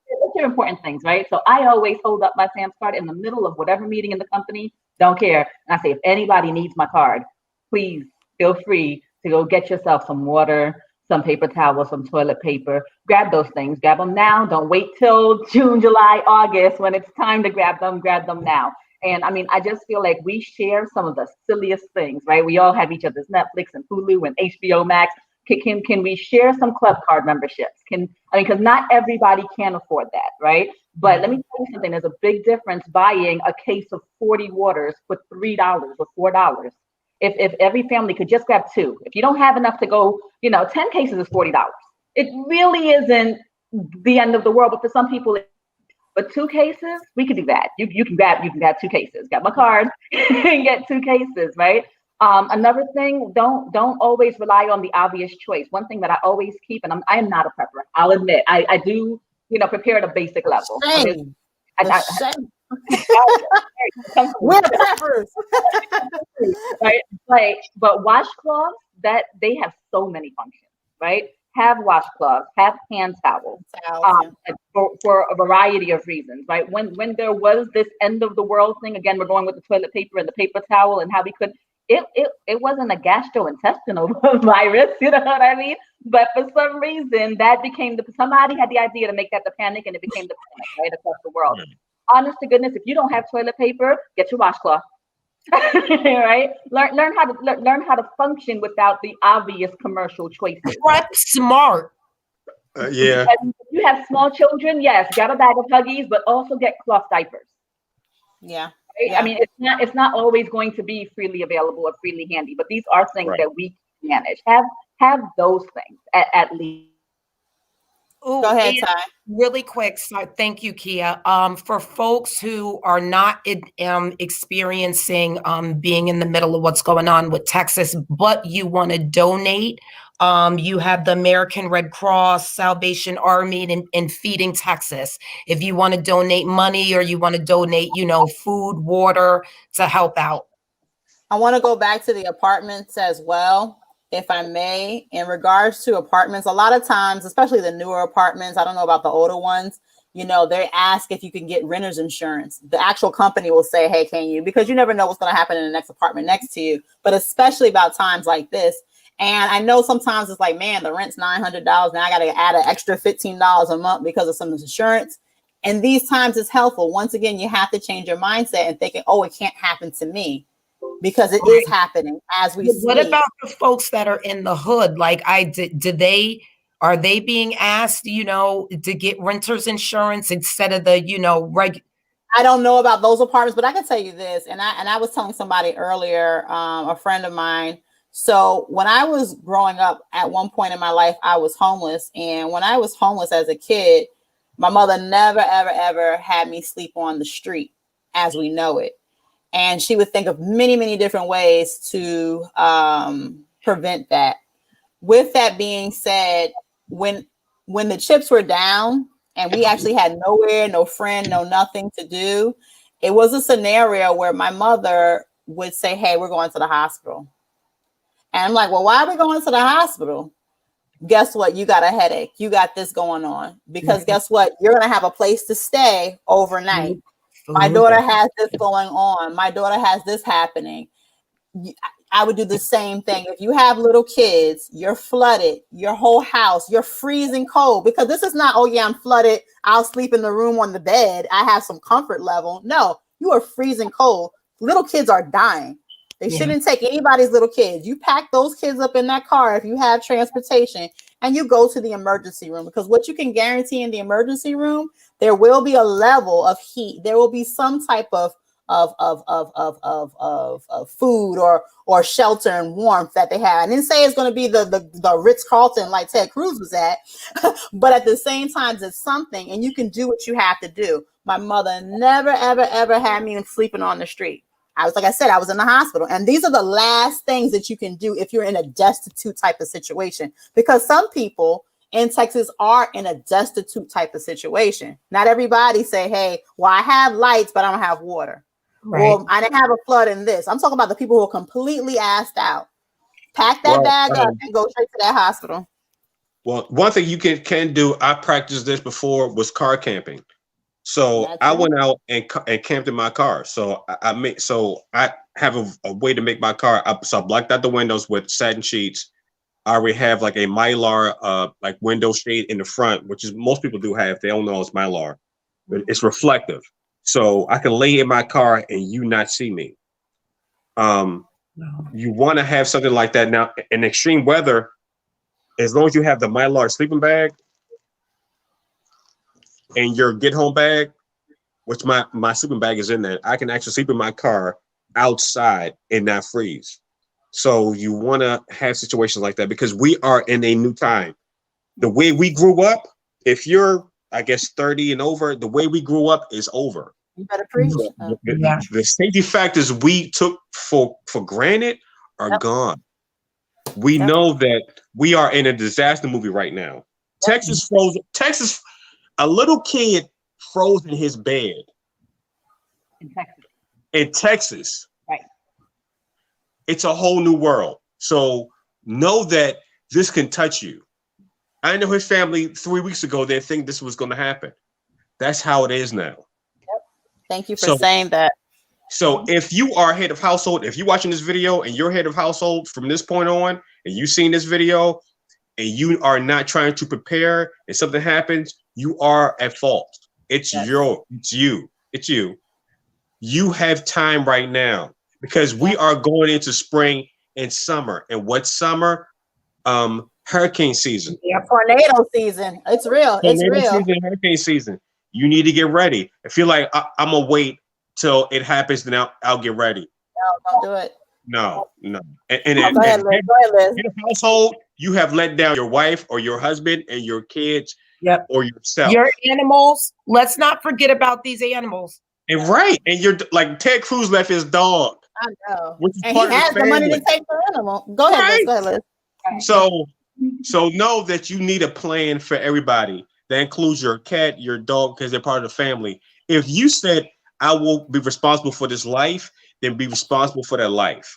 important things, right? So I always hold up my Sam's card in the middle of whatever meeting in the company, don't care. And I say, if anybody needs my card, please feel free to go get yourself some water, some paper towels, some toilet paper. Grab those things. Grab them now. Don't wait till June, July, August when it's time to grab them. Grab them now. And I mean, I just feel like we share some of the silliest things, right? We all have each other's Netflix and Hulu and HBO Max. Can we share some club card memberships? Because not everybody can afford that, right? But let me tell you something. There's a big difference buying a case of 40 waters for $3 or $4. If every family could just grab 2, if you don't have enough to go, 10 cases is $40. It really isn't the end of the world, but for some people, but 2 cases, we could do that. You can grab 2 cases. Got my card and get 2 cases, right? Another thing, don't always rely on the obvious choice. One thing that I always keep, and I am not a prepper. I'll admit, I do, prepare at a basic level. Shame. We're preppers. right? But washcloths, that they have so many functions, right? Have washcloths, have hand towels, for a variety of reasons, right? When there was this end of the world thing, again, we're going with the toilet paper and the paper towel and how we could, it wasn't a gastrointestinal virus, you know what I mean? But for some reason, that became somebody had the idea to make that the panic, and it became the panic, right, across the world. Honest to goodness, if you don't have toilet paper, get your washcloth. Right? Learn how to function without the obvious commercial choices. Prep smart. Yeah. If you have small children, yes, grab a bag of Huggies, but also get cloth diapers. Yeah. Right? Yeah. I mean, it's not always going to be freely available or freely handy, but these are things that we can manage. Have those things at least. Ooh, go ahead, Ty. Really quick. So thank you, Kia. For folks who are not experiencing being in the middle of what's going on with Texas, but you want to donate, you have the American Red Cross, Salvation Army, and Feeding Texas. If you want to donate money or you want to donate, food, water to help out. I want to go back to the apartments as well. if I may, in regards to apartments, a lot of times, especially the newer apartments, I don't know about the older ones, you know, they ask if you can get renter's insurance. The actual company will say, hey, can you? Because you never know what's going to happen in the next apartment next to you. But especially about times like this. And I know sometimes it's like, man, the rent's $900. Now I got to add an extra $15 a month because of some insurance. And these times it's helpful. Once again, you have to change your mindset and thinking, oh, it can't happen to me. Because it is happening as we speak. What about the folks that are in the hood? Like, are they being asked, you know, to get renter's insurance instead of the, you know, I don't know about those apartments, but I can tell you this. And I was telling somebody earlier, a friend of mine. So when I was growing up, at one point in my life, I was homeless. And when I was homeless as a kid, my mother never, ever, ever had me sleep on the street as we know it. And she would think of many, many different ways to prevent that. With that being said, when the chips were down and we actually had nowhere, no friend, no nothing to do, it was a scenario where my mother would say, hey, we're going to the hospital. And I'm like, well, why are we going to the hospital? Guess what? You got a headache. You got this going on. Because guess what? You're going to have a place to stay overnight. My daughter has this going on. My daughter has this happening. I would do the same thing. If you have little kids, you're flooded, your whole house, you're freezing cold, because this is not, oh yeah, I'm flooded, I'll sleep in the room on the bed, I have some comfort level. No, you are freezing cold. Little kids are dying. They shouldn't take anybody's little kids. You pack those kids up in that car if you have transportation, and you go to the emergency room, because what you can guarantee in the emergency room, there will be a level of heat. There will be some type of food or shelter and warmth that they have. I didn't say it's going to be the Ritz-Carlton like Ted Cruz was at, but at the same time, it's something, and you can do what you have to do. My mother never, ever, ever had me sleeping on the street. Like I said, I was in the hospital. And these are the last things that you can do if you're in a destitute type of situation, because some people in Texas are in a destitute type of situation. Not everybody say, hey, well, I have lights, but I don't have water. Right. Well, I didn't have a flood in this. I'm talking about the people who are completely assed out. Pack that bag up and go straight to that hospital. Well, one thing you can do, I practiced this before, was car camping. So I went out and camped in my car. So I have a way to make my car up. So I blocked out the windows with satin sheets. I already have like a Mylar like window shade in the front, which is most people do have. They don't know it's Mylar, but it's reflective. So I can lay in my car and you not see me. You want to have something like that. Now, in extreme weather, as long as you have the Mylar sleeping bag and your get home bag, which my sleeping bag is in there, I can actually sleep in my car outside and not freeze. So you want to have situations like that, because we are in a new time. The way we grew up, if you're, I guess, 30 and over, the way we grew up is over. You better preach. The safety factors we took for granted are gone. We know that we are in a disaster movie right now. Texas froze. Texas, a little kid froze in his bed. In Texas. Right. It's a whole new world. So know that this can touch you. I know his family 3 weeks ago, they think this was going to happen. That's how it is now. Yep. Thank you for saying that. So if you are head of household, if you're watching this video and you're head of household from this point on, and you've seen this video and you are not trying to prepare and something happens, you are at fault. It's you. You have time right now, because we are going into spring and summer. And what's summer? Hurricane season. Yeah, tornado season. It's real. It's real. Season, hurricane season. You need to get ready. I feel like I'm gonna wait till it happens, then I'll get ready. No, don't do it. No. Go ahead, Liz. In a household, you have let down your wife or your husband and your kids, or yourself. Your animals. Let's not forget about these animals. And and you're like Ted Cruz left his dog. I know. And he has the money to take the animal. Go ahead, Liz. So know that you need a plan for everybody. That includes your cat, your dog, because they're part of the family. If you said, I will be responsible for this life, then be responsible for that life.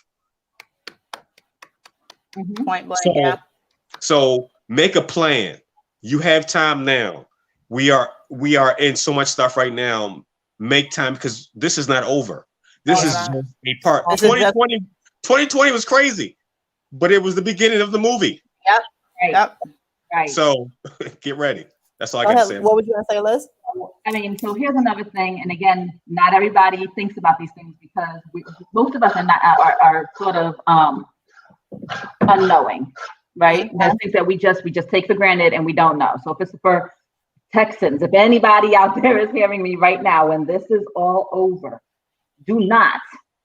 Point blank. So, Yeah. so make a plan. You have time now. We are in so much stuff right now. Make time because this is not over. This is just a part. This is just- 2020 was crazy, but it was the beginning of the movie. Yep. Right. Yep. Right. So get ready. That's all I Go got to ahead. say. What would you want to say, Liz? I mean, so here's another thing, and again, not everybody thinks about these things because most of us are sort of unknowing, right? There's things that we just take for granted and we don't know. So if it's for Texans, if anybody out there is hearing me right now, when this is all over, do not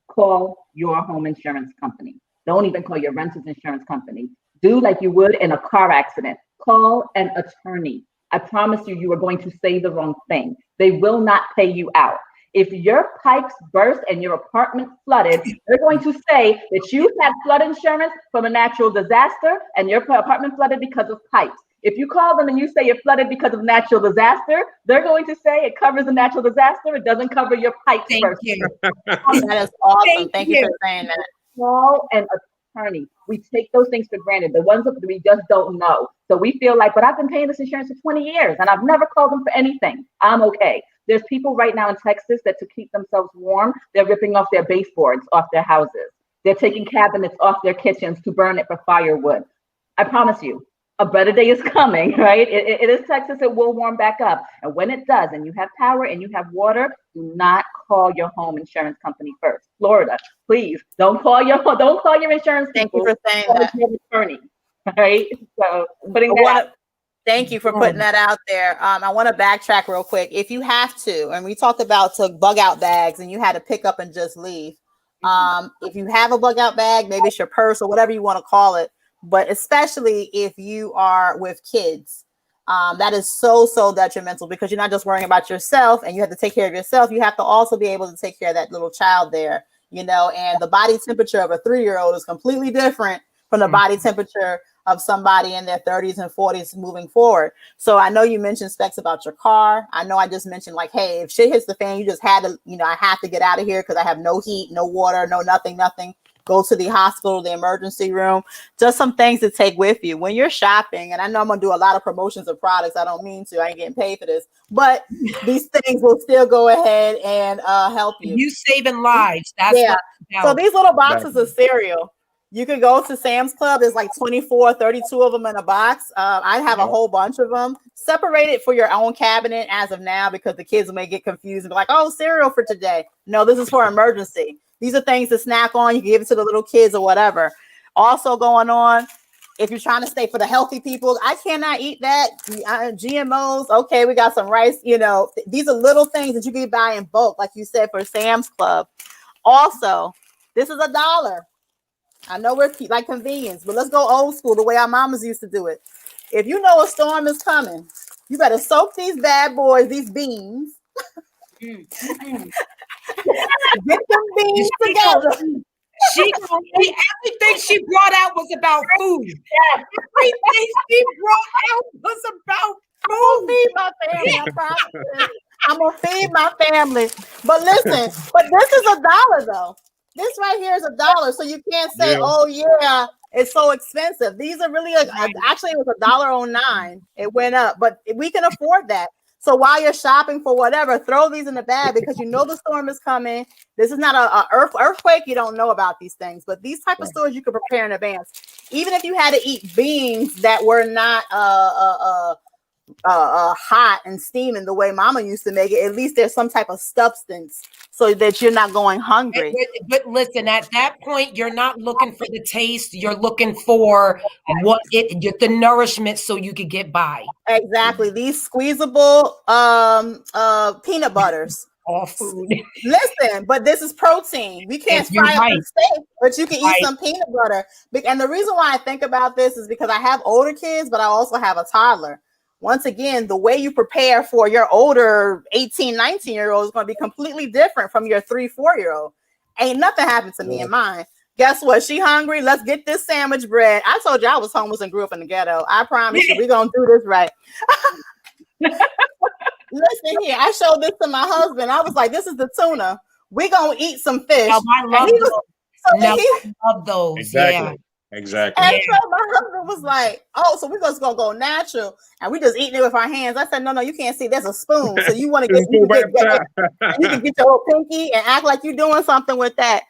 call your home insurance company. Don't even call your renter's insurance company. Do like you would in a car accident. Call an attorney. I promise you, you are going to say the wrong thing. They will not pay you out. If your pipes burst and your apartment flooded, they're going to say that you had flood insurance from a natural disaster and your apartment flooded because of pipes. If you call them and you say you're flooded because of natural disaster, they're going to say it covers the natural disaster. It doesn't cover your pipes Thank burst. you. That is awesome. Thank you for saying that. Call an attorney. We take those things for granted. The ones that we just don't know. So we feel like, but I've been paying this insurance for 20 years and I've never called them for anything. I'm okay. There's people right now in Texas that to keep themselves warm, they're ripping off their baseboards off their houses. They're taking cabinets off their kitchens to burn it for firewood. I promise you, a better day is coming, right? It is Texas. It will warm back up. And when it does, and you have power and you have water, do not call your home insurance company first. Florida, please don't call your insurance. Thank you for saying call that. your attorney, right? So putting that out. Thank you for putting that out there. I want to backtrack real quick. If you have to, and we talked about took bug out bags and you had to pick up and just leave. If you have a bug out bag, maybe it's your purse or whatever you want to call it. But especially if you are with kids, that is so detrimental because you're not just worrying about yourself and you have to take care of yourself. You have to also be able to take care of that little child there, you know, and the body temperature of a 3-year-old is completely different from the body temperature of somebody in their 30s and 40s moving forward. So I know you mentioned specs about your car. I know I just mentioned like, hey, if shit hits the fan, you just had to, you know, I have to get out of here because I have no heat, no water, no nothing. Go to the hospital, the emergency room, just some things to take with you when you're shopping. And I know I'm going to do a lot of promotions of products. I don't mean to, I ain't getting paid for this, but these things will still go ahead and help you. You saving lives. That's what So these little boxes of cereal, you can go to Sam's Club. There's like 24, 32 of them in a box. I have a whole bunch of them. Separate it for your own cabinet as of now because the kids may get confused and be like, oh, cereal for today. No, this is for emergency. These are things to snack on. You can give it to the little kids or whatever. Also going on, if you're trying to stay for the healthy people, I cannot eat that. GMOs, okay, we got some rice. You know, these are little things that you can buy in bulk, like you said, for Sam's Club. Also, this is $1. I know we're like convenience, but let's go old school, the way our mamas used to do it. If you know a storm is coming, you better soak these bad boys, these beans. Get them beans together. Everything she brought out was about food. Everything she brought out was about food. Feed my family. I promise. I'm gonna feed my family. But listen, but this is $1 though. This right here is $1. So you can't say, oh yeah, it's so expensive. These are really actually it was $1.09. It went up, but we can afford that. So while you're shopping for whatever, throw these in the bag because you know the storm is coming. This is not an earthquake. You don't know about these things, but these type of stores you can prepare in advance. Even if you had to eat beans that were not hot and steaming the way mama used to make it, at least there's some type of substance so that you're not going hungry. But listen, at that point, you're not looking for the taste. You're looking for the nourishment so you could get by. Exactly. These squeezable peanut butters. All food. Listen, but this is protein. We can't fry up a steak, but you can eat some peanut butter. And the reason why I think about this is because I have older kids, but I also have a toddler. Once again, the way you prepare for your older 18, 19-year-old is going to be completely different from your 3, 4-year-old. Ain't nothing happened to me and mine. Guess what? She hungry. Let's get this sandwich bread. I told you I was homeless and grew up in the ghetto. I promise you, we're going to do this right. Listen here. I showed this to my husband. I was like, this is the tuna. We're going to eat some fish. I love those. Exactly. Yeah. Exactly. And so my husband was like, "Oh, so we're just gonna go natural, and we just eating it with our hands." I said, "No, you can't see. There's a spoon, so you want to get you can get your whole pinky and act like you're doing something with that."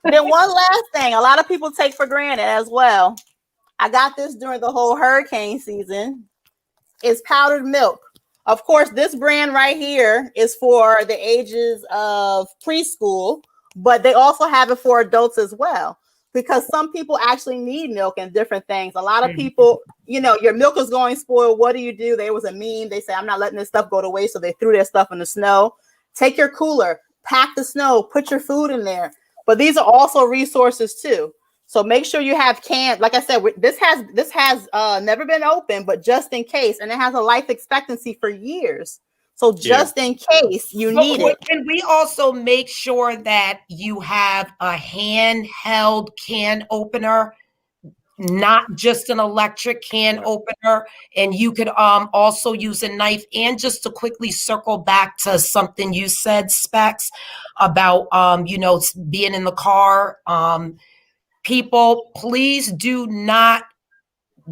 Then one last thing, a lot of people take for granted as well. I got this during the whole hurricane season. Is powdered milk. Of course, this brand right here is for the ages of preschool, but they also have it for adults as well. Because some people actually need milk and different things. A lot of people, your milk is going spoiled. What do? There was a meme. They say, I'm not letting this stuff go to waste. So they threw their stuff in the snow. Take your cooler, pack the snow, put your food in there. But these are also resources too. So make sure you have canned. Like I said, this has never been open, but just in case, and it has a life expectancy for years. So just in case you need it. Can we also make sure that you have a handheld can opener, not just an electric can opener? And you could also use a knife. And just to quickly circle back to something you said, Specs, about being in the car. People, please do not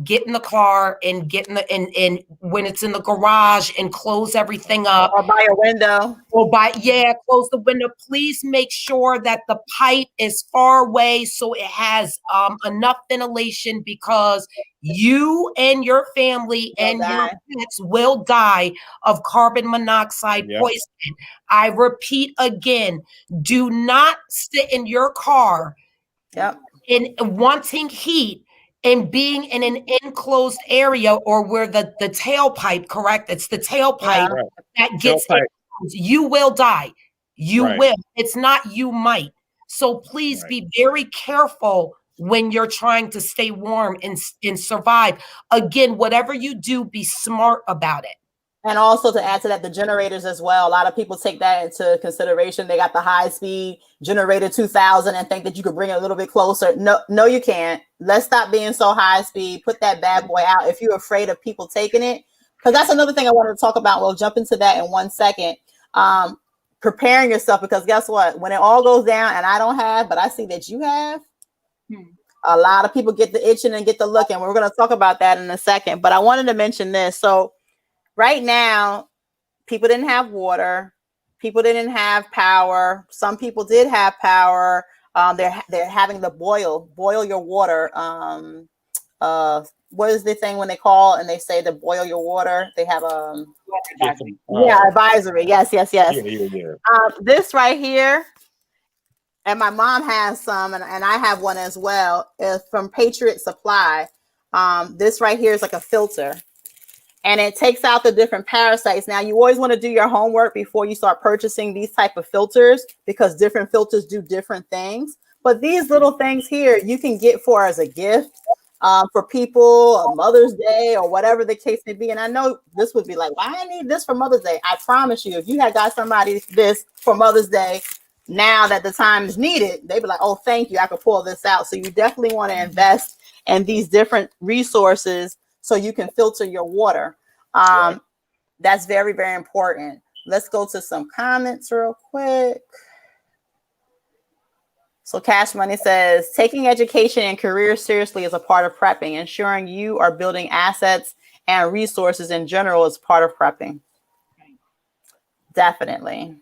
get in the car and get in the and when it's in the garage and close everything up, or by a window, close the window. Please make sure that the pipe is far away so it has enough ventilation, because you and your family and your pets will die of carbon monoxide poisoning. I repeat again, do not sit in your car in wanting heat and being in an enclosed area, or where the tailpipe, correct? It's the tailpipe that gets enclosed. You will die. You will. It's not you might. So please be very careful when you're trying to stay warm and survive. Again, whatever you do, be smart about it. And also to add to that, the generators as well. A lot of people take that into consideration. They got the high speed generator 2000 and think that you could bring it a little bit closer. No, you can't. Let's stop being so high speed. Put that bad boy out if you're afraid of people taking it. Because that's another thing I wanted to talk about. We'll jump into that in 1 second. Preparing yourself, because guess what? When it all goes down, and I don't have, but I see that you have, a lot of people get the itching and get the look. And we're going to talk about that in a second. But I wanted to mention this. So right now, people didn't have water. People didn't have power. Some people did have power. They're having to boil your water. What is the thing when they call and they say to boil your water? They have advisory. Yes. This right here, and my mom has some, and I have one as well, is from Patriot Supply. This right here is like a filter. And it takes out the different parasites. Now, you always want to do your homework before you start purchasing these type of filters, because different filters do different things. But these little things here, you can get for as a gift for people, a Mother's Day or whatever the case may be. And I know this would be like, why I need this for Mother's Day? I promise you, if you had got somebody this for Mother's Day, now that the time is needed, they'd be like, oh, thank you, I could pull this out. So you definitely want to invest in these different resources so you can filter your water. That's very, very important. Let's go to some comments real quick. So Cash Money says, taking education and career seriously is a part of prepping. Ensuring you are building assets and resources in general is part of prepping. Definitely.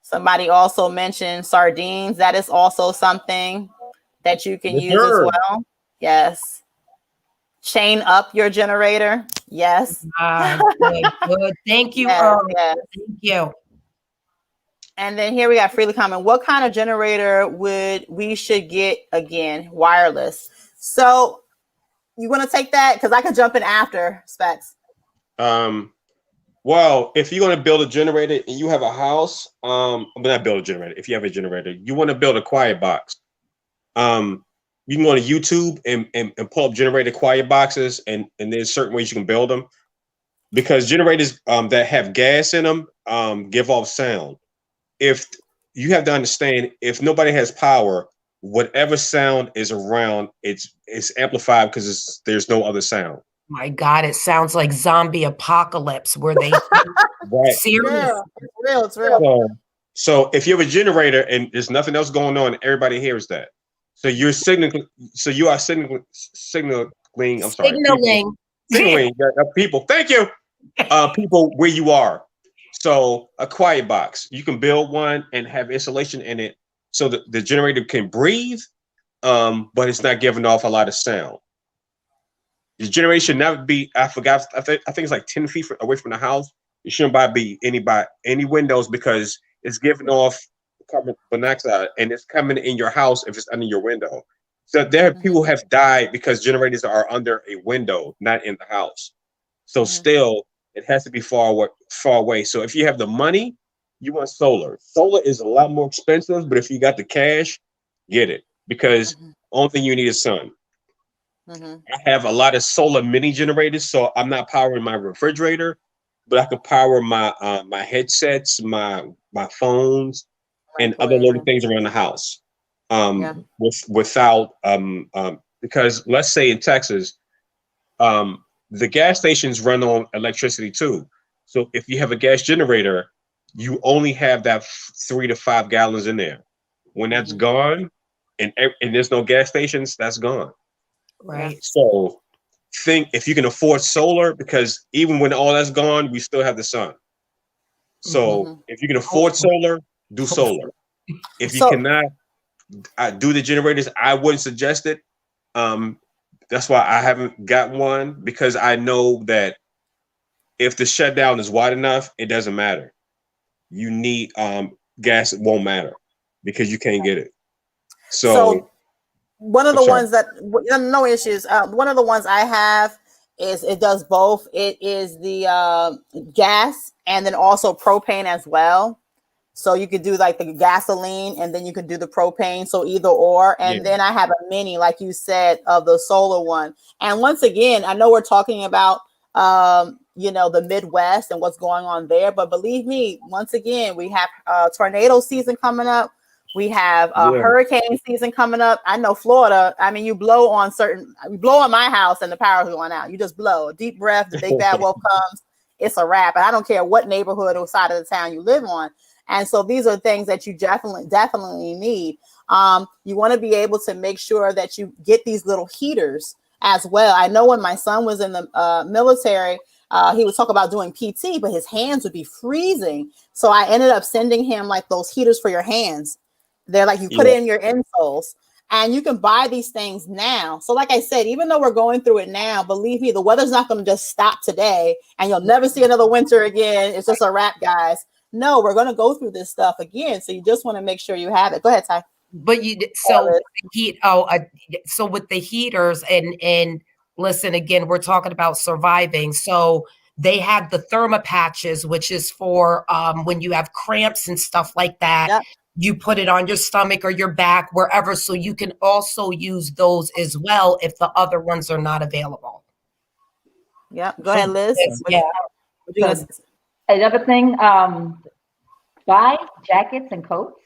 Somebody also mentioned sardines. That is also something that you can use as well. Yes. Chain up your generator. Yes. Good. Thank you, Earl. Thank you. And then here we got Freely Comment. What kind of generator we should get again? Wireless. So you want to take that? Because I could jump in after, Specs. Well, if you're going to build a generator and you have a house, not build a generator. If you have a generator, you want to build a quiet box. You can go to YouTube and pull up generator quiet boxes, and there's certain ways you can build them, because generators that have gas in them give off sound. If you have to understand, if nobody has power, whatever sound is around, it's amplified because there's no other sound. My God, it sounds like zombie apocalypse where they serious. It's real. So if you have a generator and there's nothing else going on, everybody hears that. So you're signaling. So you are signaling. I'm sorry. Signaling. Signaling people. Thank you. People where you are. So a quiet box. You can build one and have insulation in it, so that the generator can breathe, but it's not giving off a lot of sound. The generator should never be. I forgot. I think it's like 10 feet away from the house. It shouldn't be any windows, because it's giving off carbon monoxide and it's coming in your house if it's under your window. So there are people who have died because generators are under a window, not in the house. So still, it has to be far away. So if you have the money, you want solar. Solar is a lot more expensive, but if you got the cash, get it, because only thing you need is sun. I have a lot of solar mini generators, so I'm not powering my refrigerator, but I can power my my headsets, my phones, and other little things around the house. Without because let's say in Texas, the gas stations run on electricity too. So if you have a gas generator, you only have that 3 to 5 gallons in there. When that's gone, and there's no gas stations, that's gone. Right. So think if you can afford solar, because even when all that's gone, we still have the sun. So if you can afford solar, do solar. If you cannot do the generators, I wouldn't suggest it. That's why I haven't got one, because I know that if the shutdown is wide enough, it doesn't matter. You need gas, it won't matter because you can't get it. So one of the ones that no issues. One of the ones I have is it does both. It is the gas and then also propane as well. So you could do like the gasoline and then you could do the propane. So either or. And then I have a mini, like you said, of the solar one. And once again, I know we're talking about the Midwest and what's going on there, but believe me, once again, we have tornado season coming up. We have hurricane season coming up. I know Florida. I mean, you blow on my house and the power's going out. You just blow a deep breath. The big bad wolf comes. It's a wrap. And I don't care what neighborhood or side of the town you live on. And so these are things that you definitely need. You want to be able to make sure that you get these little heaters as well. I know when my son was in the military, he would talk about doing PT, but his hands would be freezing. So I ended up sending him like those heaters for your hands. They're like you put it in your insoles, and you can buy these things now. So like I said, even though we're going through it now, believe me, the weather's not going to just stop today and you'll never see another winter again. It's just a wrap, guys. No, we're going to go through this stuff again. So you just want to make sure you have it. Go ahead, Ty. But so with the heaters and listen, again, we're talking about surviving. So they have the therma patches, which is for when you have cramps and stuff like that. Yep. You put it on your stomach or your back, wherever. So you can also use those as well if the other ones are not available. Yeah. Go ahead, Liz. Another thing, buy jackets and coats,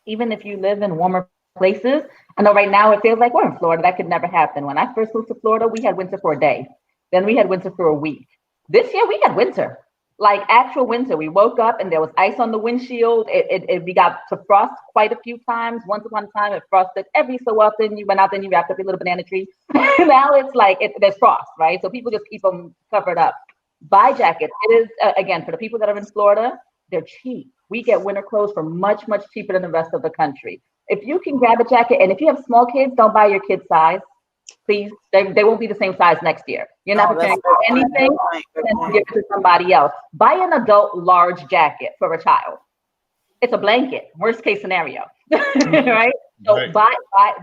even if you live in warmer places. I know right now it feels like we're in Florida. That could never happen. When I first moved to Florida, we had winter for a day. Then we had winter for a week. This year we had winter, like actual winter. We woke up and there was ice on the windshield. We got to frost quite a few times. Once upon a time, it frosted every so often. You went out and you wrapped up your little banana tree. Now it's like there's frost, right? So people just keep them covered up. Buy jackets. It is, again, for the people that are in Florida, they're cheap. We get winter clothes for much, much cheaper than the rest of the country. If you can grab a jacket, and if you have small kids, don't buy your kids' size. Please, they won't be the same size next year. You're not preparing for anything, then give it to somebody else. Buy an adult large jacket for a child. It's a blanket, worst case scenario, right? So buy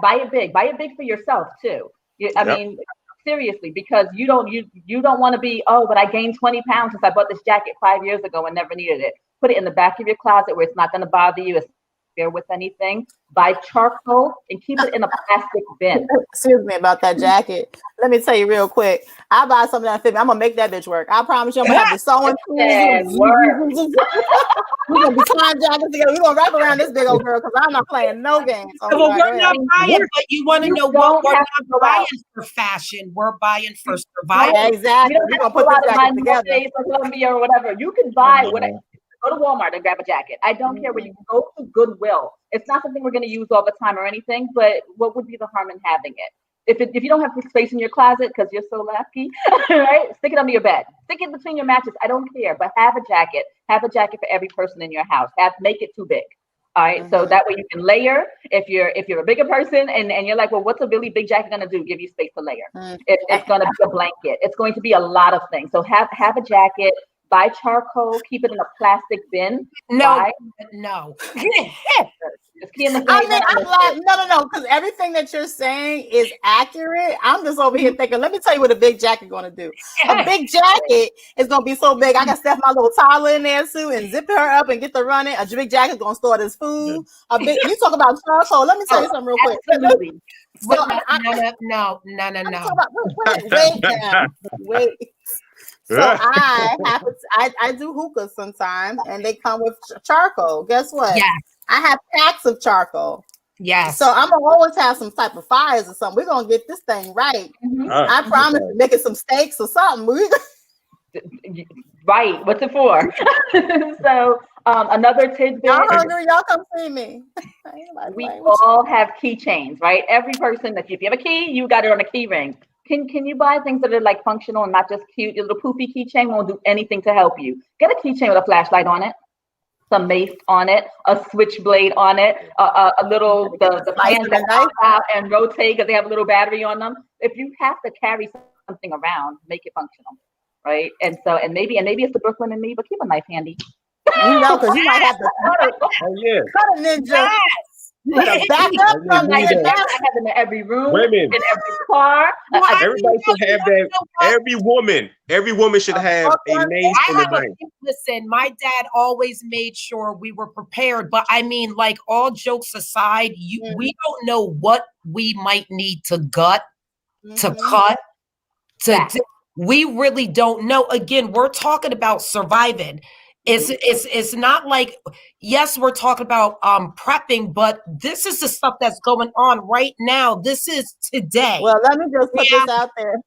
it big. Buy it big for yourself too. I mean, seriously, because you don't want to be, but I gained 20 pounds since I bought this jacket 5 years ago and never needed it. Put it in the back of your closet where it's not going to bother you. It's there with anything. Buy charcoal and keep it in a plastic bin. Excuse me about that jacket. Let me tell you real quick. I buy something that fit me. I'm gonna make that bitch work. I promise you, I'm gonna have the sewing tools. We're gonna be tying jackets together. We're gonna wrap around this big old girl because I'm not playing no games. Well, we're not buying, but you want to know what we're not buying for fashion. We're buying for survival. Exactly. We're gonna put this jacket together. Columbia or whatever. You can buy whatever. Go to Walmart and grab a jacket. I don't care where you go to Goodwill. It's not something we're going to use all the time or anything, but what would be the harm in having it? If you don't have the space in your closet because you're so lucky, right? Stick it under your bed. Stick it between your mattress. I don't care, but have a jacket. Have a jacket for every person in your house. Make it too big. All right. So that way you can layer. If you're a bigger person and you're like, well, what's a really big jacket gonna do? Give you space to layer. It's gonna be a blanket. It's going to be a lot of things. So have a jacket. Buy charcoal. Keep it in a plastic bin. No. Just key in the I mean, I'm like, no, because everything that you're saying is accurate. I'm just over here thinking, let me tell you what a big jacket going to do. A big jacket is going to be so big, I can stuff my little toddler in there too and zip her up and get to running. A big jacket is going to store this food. You talk about charcoal. Let me tell you something real quick. Absolutely. No. Wait. So I do hookahs sometimes, and they come with charcoal. Guess what? Yes. I have packs of charcoal. Yes. So I'm gonna always have some type of fires or something. We're gonna get this thing right. I promise. Making some steaks or something. Right. What's it for? So another tidbit. Y'all hungry? Y'all come see me. We all have keychains, right? Every person that if you have a key, you got it on a key ring. Can you buy things that are like functional and not just cute? Your little poofy keychain won't do anything to help you. Get a keychain with a flashlight on it, some mace on it, a switchblade on it, a little the pans that pop out and rotate because they have a little battery on them. If you have to carry something around, make it functional, right? And maybe it's the Brooklyn in me, but keep a knife handy. You know, because you might have to cut a ninja. Yes. You better back up from I have them in every room, Women. in every car. Everybody should have that. Every woman should have a mace and a knife. Listen, my dad always made sure we were prepared. But I mean, like all jokes aside, we don't know what we might need to gut, to cut, we really don't know. Again, we're talking about surviving. It's not like, yes, we're talking about prepping, but this is the stuff that's going on right now. This is today. Well, let me just put this out there.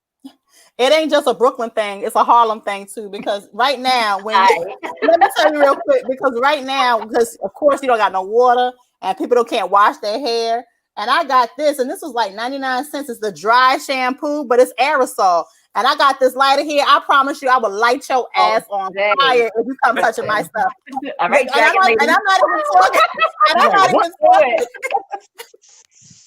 It ain't just a Brooklyn thing, it's a Harlem thing too. Because right now, let me tell you real quick, because right now, because of course you don't got no water and people can't wash their hair. And I got this, and this was like 99 cents. It's the dry shampoo, but it's aerosol. And I got this lighter here. I promise you, I will light your ass on fire if you come touching my stuff. I'm not even talking.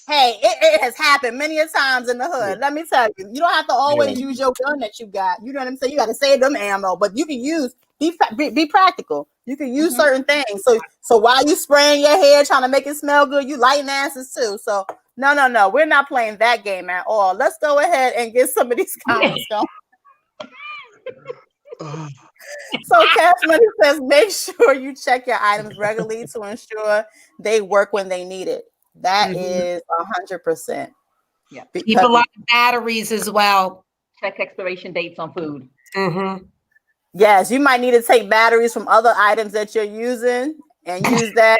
Hey, it has happened many a times in the hood. Let me tell you, you don't have to always use your gun that you got. You know what I'm saying? You got to save them ammo, but you can be practical. You can use certain things. So while you spraying your hair, trying to make it smell good, you lighting asses too. So no, we're not playing that game at all. Let's go ahead and get some of these comments going. So Cash Money says, make sure you check your items regularly to ensure they work when they need it. That is 100%. Yeah. Keep a lot of batteries as well. Check expiration dates on food. Yes, you might need to take batteries from other items that you're using and use that.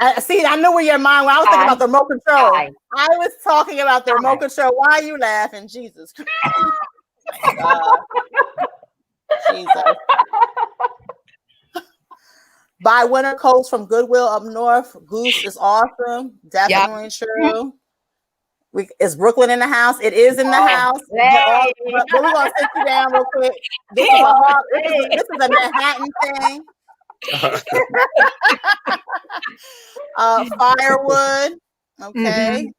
I see. I knew where your mind went. I was thinking about the remote control. I was talking about the remote control. Why are you laughing? Jesus. Jesus. Buy winter coats from Goodwill up north. Goose is awesome. Definitely true. Is Brooklyn in the house? It is in the house. Hey. But we're gonna sit you down real quick. This is a Manhattan thing. Firewood. Okay.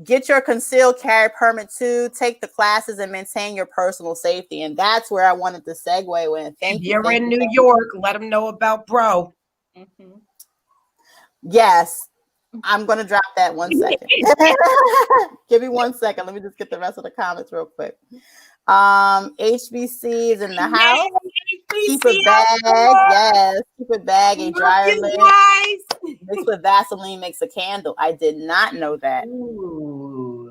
Get your concealed carry permit too. Take the classes and maintain your personal safety. And that's where I wanted to segue with. Thank you. You're in New York. Let them know about bro. Yes. I'm going to drop that 1 second. Give me 1 second. Let me just get the rest of the comments real quick. HBC is in the house. Keep a bag. Yes. Keep a bag. A dryer lint. Mixed with Vaseline makes a candle. I did not know that. Ooh.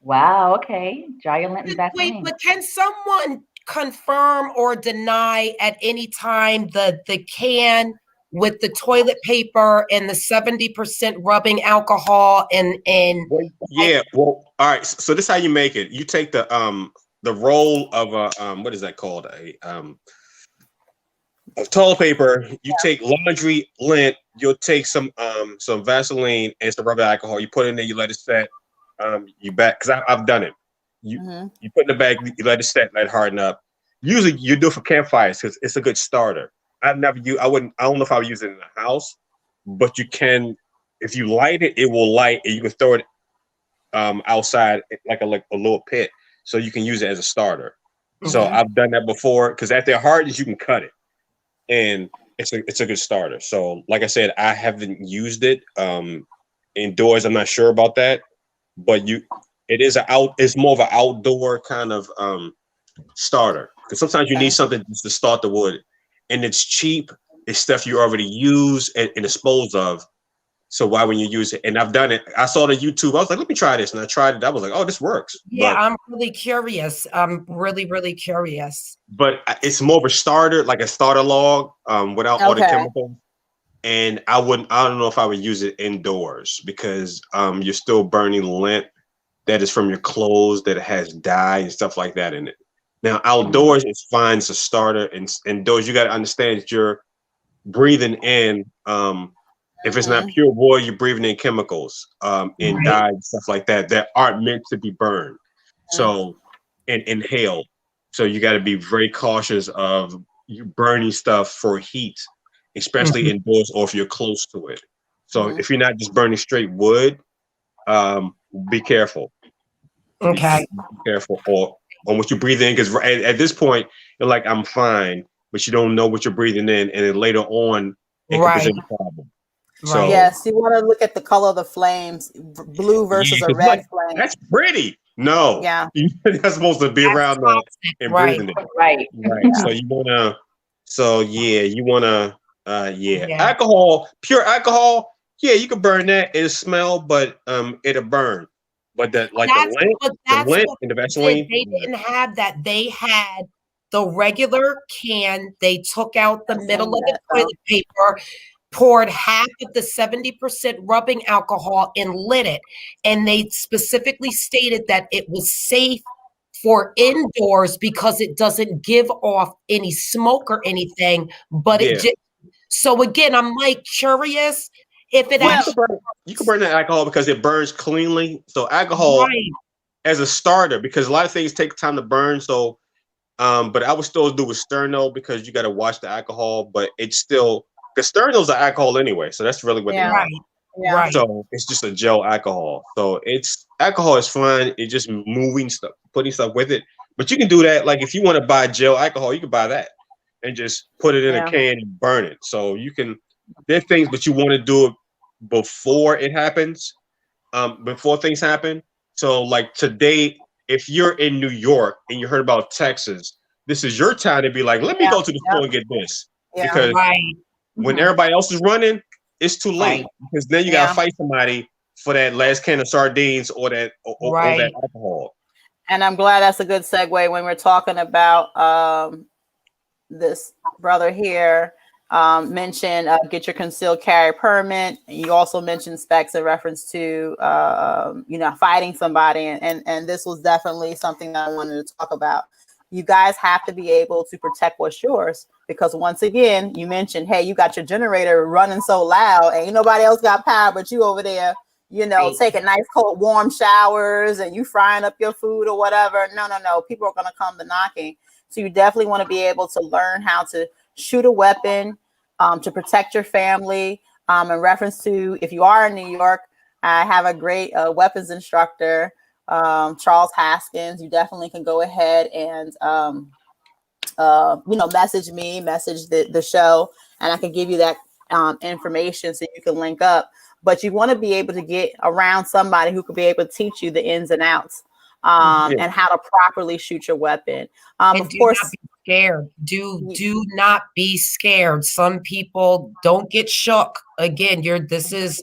Wow. Okay. Dryer lint and Vaseline. Wait, but can someone confirm or deny at any time the can with the toilet paper and the 70% rubbing alcohol and yeah, well, all right. So this is how you make it. You take the roll of a what is that called? of toilet paper, you take laundry lint, you'll take some Vaseline and some rubbing alcohol, you put it in there, you let it set, you back, because I've done it. You put in the bag, you let it set, let it harden up. Usually you do it for campfires because it's a good starter. I don't know if I would use it in the house, but you can, if you light it, it will light, and you can throw it outside like a little pit, so you can use it as a starter. So I've done that before, because at their hardest you can cut it, and it's a good starter. So like I said, I haven't used it indoors. I'm not sure about that, but it's more of an outdoor kind of starter, because sometimes you need something just to start the wood, and it's cheap. It's stuff you already use and dispose of. So why when you use it? And I've done it. I saw it on YouTube. I was like, let me try this. And I tried it. I was like, oh, this works. Yeah, I'm really curious. I'm really, really curious. But it's more of a starter, like a starter log, without all the chemicals. And I don't know if I would use it indoors, because you're still burning lint that is from your clothes, that has dye and stuff like that in it. Now, outdoors, it's fine. It's a starter. And indoors, you got to understand that you're breathing in, if it's not pure wood, you're breathing in chemicals, and dye and stuff like that aren't meant to be burned. So, and inhaled. So you got to be very cautious of you burning stuff for heat, especially indoors, or if you're close to it. So if you're not just burning straight wood, be careful. Okay. Be careful on what you breathe in, because at this point you're like, I'm fine, but you don't know what you're breathing in, and then later on it can present a problem. So yes, you want to look at the color of the flames, blue versus a red flame. That's pretty. No, you're not supposed to be around and breathing it. Right. So you wanna. So you wanna. Alcohol, pure alcohol. Yeah, you can burn that. It'll smell, but it'll burn. But the lint and the Vaseline. They didn't have that. They had the regular can. They took out the middle of the toilet paper, poured half of the 70% rubbing alcohol and lit it. And they specifically stated that it was safe for indoors because it doesn't give off any smoke or anything. But so again, I'm like curious if it you can burn that alcohol because it burns cleanly. So alcohol as a starter, because a lot of things take time to burn. So, but I would still do with Sterno, because you got to watch the alcohol, but it's still, because Sterno's an alcohol anyway. So that's really what they are. Right. So it's just a gel alcohol. So alcohol is fine. It's just moving stuff, putting stuff with it. But you can do that. Like if you want to buy gel alcohol, you can buy that and just put it in a can and burn it. So you can, there are things, but you want to do it before it happens, before things happen. So like today, if you're in New York and you heard about Texas, this is your time to be like, let me go to the store and get this. Because when everybody else is running, it's too late, because then you got to fight somebody for that last can of sardines or that alcohol. And I'm glad that's a good segue when we're talking about this brother here. Mention get your concealed carry permit. You also mentioned specs in reference to fighting somebody, and this was definitely something that I wanted to talk about. You guys have to be able to protect what's yours, because once again, you mentioned, hey, you got your generator running so loud, and ain't nobody else got power but you over there, taking nice cold warm showers, and you frying up your food or whatever. No, people are going to come to knocking. So you definitely want to be able to learn how to shoot a weapon, to protect your family. In reference to, if you are in New York, I have a great weapons instructor, Charles Haskins. You definitely can go ahead and message the show, and I can give you that information so you can link up. But you want to be able to get around somebody who could be able to teach you the ins and outs, and how to properly shoot your weapon. Of course, not be scared. Do not be scared. Some people don't get shook. Again, it's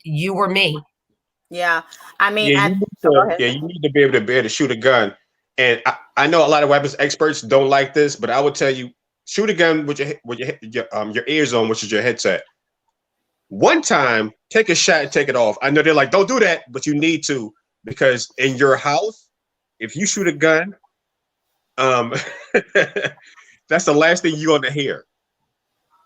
you or me. Yeah, I mean, you need to be able to shoot a gun. And I know a lot of weapons experts don't like this, but I would tell you, shoot a gun with your ears on, which is your headset. One time, take a shot and take it off. I know they're like, don't do that, but you need to, because in your house, if you shoot a gun, the that's the last thing you're gonna hear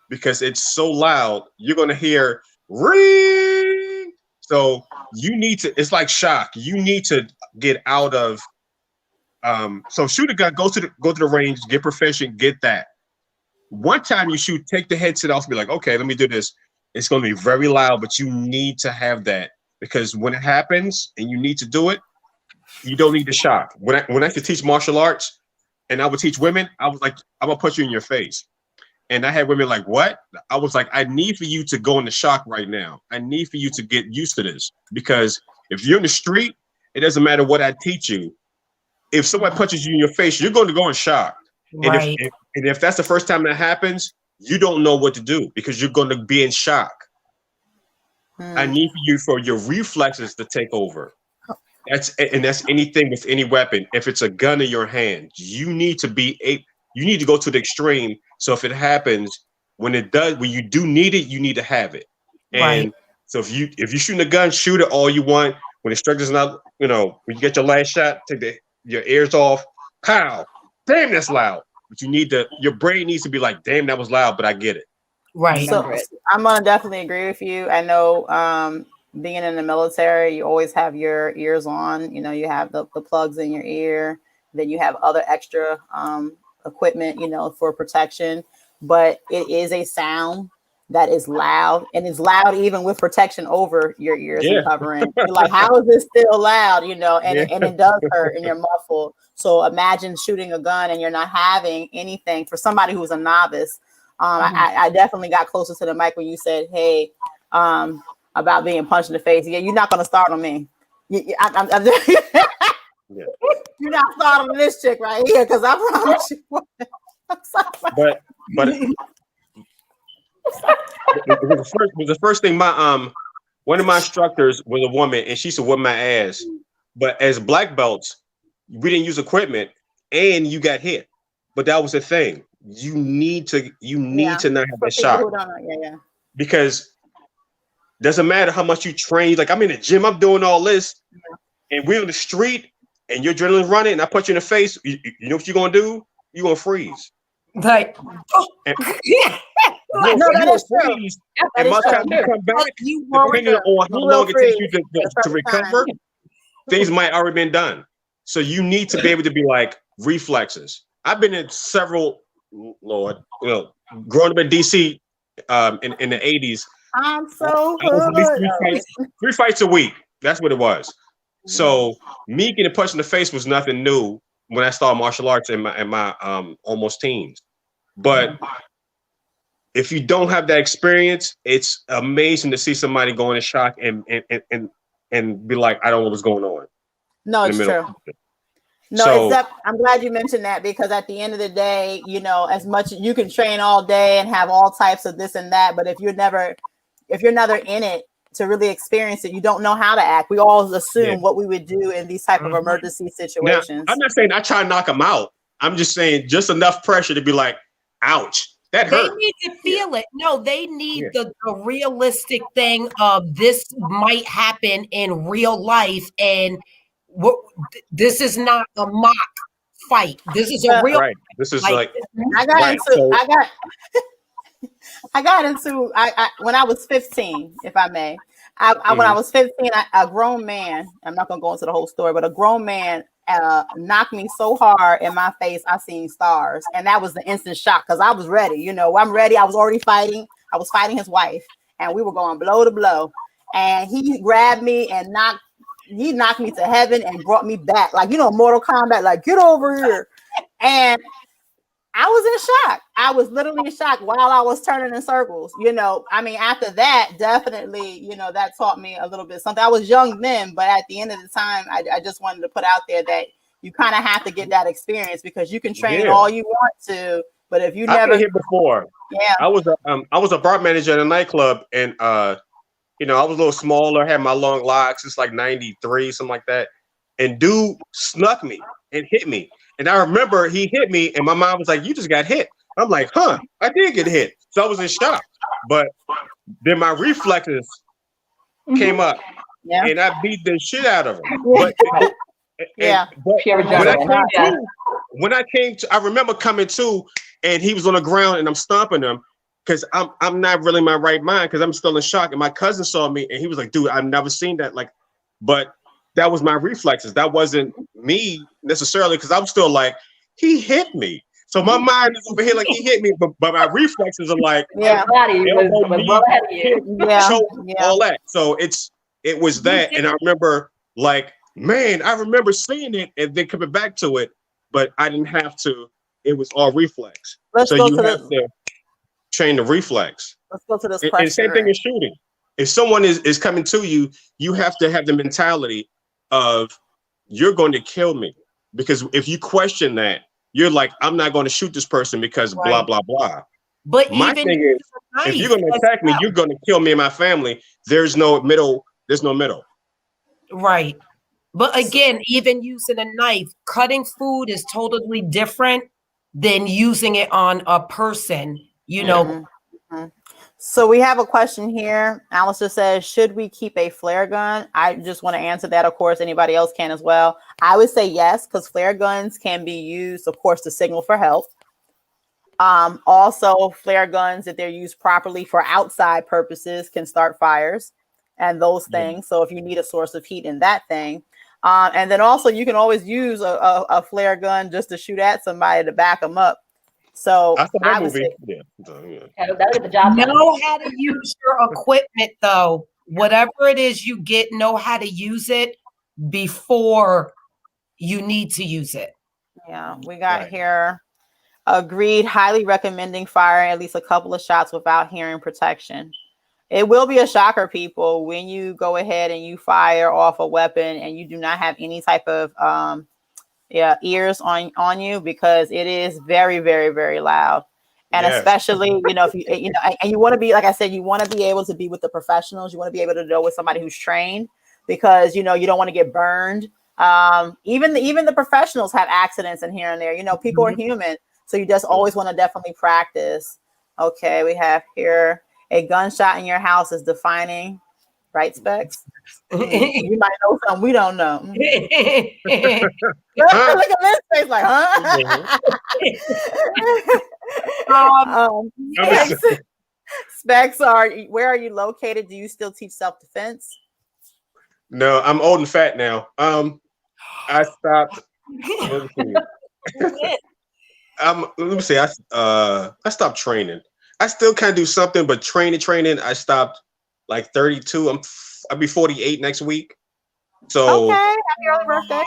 because it's so loud. You're gonna hear ring. So you need to. It's like shock. You need to get out of. So shoot a gun. Go to the range. Get proficient. Get that. One time you shoot, take the headset off. Be like, okay, let me do this. It's gonna be very loud, but you need to have that because when it happens and you need to do it, you don't need the shock. When I could teach martial arts and I would teach women, I was like, I'm gonna put you in your face. And I had women like, what? I was like, I need for you to go into shock right now. I need for you to get used to this because if you're in the street, it doesn't matter what I teach you. If someone punches you in your face, you're going to go in shock. Right. And if that's the first time that happens, you don't know what to do because you're going to be in shock. I need for your reflexes to take over. That's anything with any weapon. If it's a gun in your hand, you need to go to the extreme. So if it happens, when you do need it, you need to have it. And Right. so if you're shooting a gun, shoot it all you want. When the instructor's not, when you get your last shot, take your ears off. Pow! Damn, that's loud. But your brain needs to be like, damn, that was loud, but I get it. Right. So I'm gonna definitely agree with you. I know being in the military, you always have your ears on. You have the plugs in your ear. Then you have other extra equipment, for protection. But it is a sound that is loud, and it's loud even with protection over your ears and covering. You're like, how is this still loud? And it does hurt, and you're muffled. So imagine shooting a gun and you're not having anything for somebody who's a novice. I definitely got closer to the mic when you said, hey, about being punched in the face. Yeah, you're not going to start on me. You're not starting on this chick right here because I promise you. I'm sorry. But it was the first thing one of my instructors was a woman and she used to whip my ass. But as black belts, we didn't use equipment and you got hit. But that was the thing. You need to not have that shock. Because doesn't matter how much you train. Like I'm in the gym, I'm doing all this, and we're on the street and your adrenaline's running, and I punch you in the face. You know what you're gonna do? You're gonna freeze. Like, No, that is true. And by the time you come back, depending on how long it takes you to recover, things might already been done. So you need to be able to be like reflexes. I've been in several, growing up in DC in the 80s. I'm so good. Three fights a week. That's what it was. So me getting punched in the face was nothing new when I started martial arts in my almost teens. But if you don't have that experience, it's amazing to see somebody go into shock and be like, I don't know what's going on. No, it's true. No, I'm glad you mentioned that because at the end of the day, as much you can train all day and have all types of this and that, but if you're never in it to really experience it, you don't know how to act. We all assume what we would do in these type of emergency situations. Now, I'm not saying I try to knock them out. I'm just saying just enough pressure to be like, ouch. That hurt. They need to feel it. No, they need the realistic thing of this might happen in real life, and this is not a mock fight. This is a real. Right. This is like I got into when I was 15, if I may. When I was 15, a grown man. I'm not gonna go into the whole story, but a grown man knocked me so hard in my face, I seen stars, and that was the instant shock because I was ready. I'm ready. I was already fighting. I was fighting his wife, and we were going blow to blow. And he grabbed me and knocked me to heaven and brought me back, like Mortal Kombat, like get over here. And I was in shock. I was literally in shock while I was turning in circles. After that, definitely, that taught me a little bit something. I was young then, but at the end of the time, I just wanted to put out there that you kind of have to get that experience because you can train all you want to, but if you never been hit before, I was a bar manager at a nightclub, and I was a little smaller, had my long locks. It's like 93, something like that, and dude snuck me and hit me. And I remember he hit me, and my mom was like, "You just got hit." I'm like, "Huh? I did get hit." So I was in shock. But then my reflexes came up, and I beat the shit out of him. Yeah. But Pure when I adrenaline. came Yeah. to, I remember coming to, and he was on the ground, and I'm stomping him because I'm not really in my right mind because I'm still in shock. And my cousin saw me, and he was like, "Dude, I've never seen that." Like, but that was my reflexes. That wasn't me necessarily because I'm still like, he hit me. So my mind is over here like he hit me, but my reflexes are like, Yeah. Your body elbow, was knee, well ahead of you. kick, Yeah. choke, Yeah. all that. So it was that, and I remember like, man, I remember seeing it and then coming back to it, but I didn't have to. It was all reflex. Let's So go you to have to train the reflex. let's go to this And same thing question. as shooting. If someone is coming to you, you have to have the mentality of you're going to kill me. Because if you question that, you're like, I'm not going to shoot this person because blah, Right. blah, blah. But My even thing is, if you're going to attack me, you're going to kill me and my family. There's no middle. There's no middle. right. But again, even using a knife, cutting food is totally different than using it on a person, you know. Mhm. Mhm. So we have a question here. Alistair says, should we keep a flare gun? I just want to answer that. Of course, anybody else can as well. I would say yes, because flare guns can be used, of course, to signal for help. Also, flare guns, if they're used properly for outside purposes, can start fires and those Yeah. things. So if you need a source of heat in that thing. And then also you can always use a flare gun just to shoot at somebody to back them up. So I saw I that would movie. say, Yeah. So, yeah. That'll get the job done. Know how to use your equipment though. Whatever it is you get, know how to use it before you need to use it. yeah, we got Right. here. Agreed, highly recommending firing at least a couple of shots without hearing protection. It will be a shocker, people, when you go ahead and you fire off a weapon and you do not have any type of ears on you, because it is very, very, very loud. And Yes. especially, if and you want to be, like I said, you want to be able to be with the professionals. You want to be able to know with somebody who's trained, because you don't want to get burned. Even the professionals have accidents in here and there. People are human, so you just always want to definitely practice. Okay, we have here a gunshot in your house is defining, right, Specs? You might know something we don't know. Look at this face, like, huh? Specs, Specs, where are you located? Do you still teach self-defense? No, I'm old and fat now. I stopped. Let me see. Let me see. I stopped training. I still kind of do something, but training. I stopped like 32. I'll be 48 next week. So Okay, happy early birthday.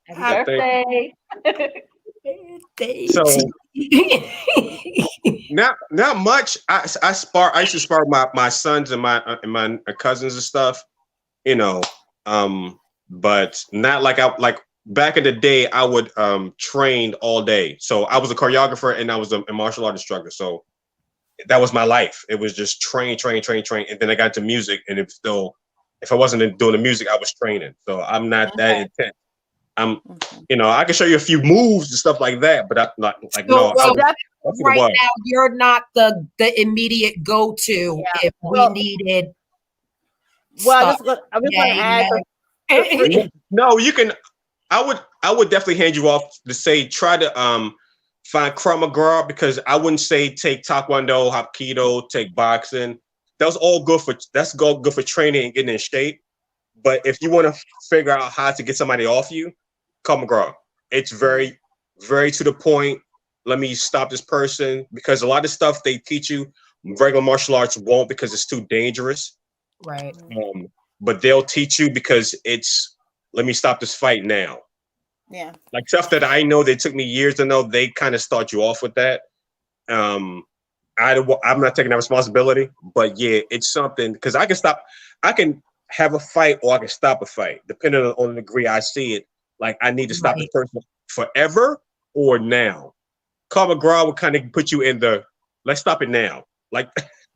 Happy birthday. so not much. I used to spar my sons and my cousins and stuff. But not like back in the day. I would train all day. So I was a choreographer and I was a martial art instructor. So that was my life. It was just train. And then I got to music, and it still, if I wasn't doing the music, I was training. So I'm not that intense. I can show you a few moves and stuff like that, but I'm not like, no. Right now, you're not the immediate go-to if we needed. Well, I'm just going to add. No, you can. I would definitely hand you off to say try to find Krav Maga, because I wouldn't say take Taekwondo, Hapkido, take boxing. That's good for training and getting in shape. But if you want to figure out how to get somebody off you, Krav Maga. It's very, very to the point. Let me stop this person, because a lot of stuff they teach you, regular martial arts won't, because it's too dangerous. Right. But they'll teach you because it's, let me stop this fight now. Yeah. Like stuff that I know that took me years to know, they kind of start you off with that. I'm not taking that responsibility, but yeah, it's something, because I can have a fight or I can stop a fight, depending on the degree I see it. Like I need to stop this person forever or now. Krav Maga would kind of put you in the, let's stop it now. Like,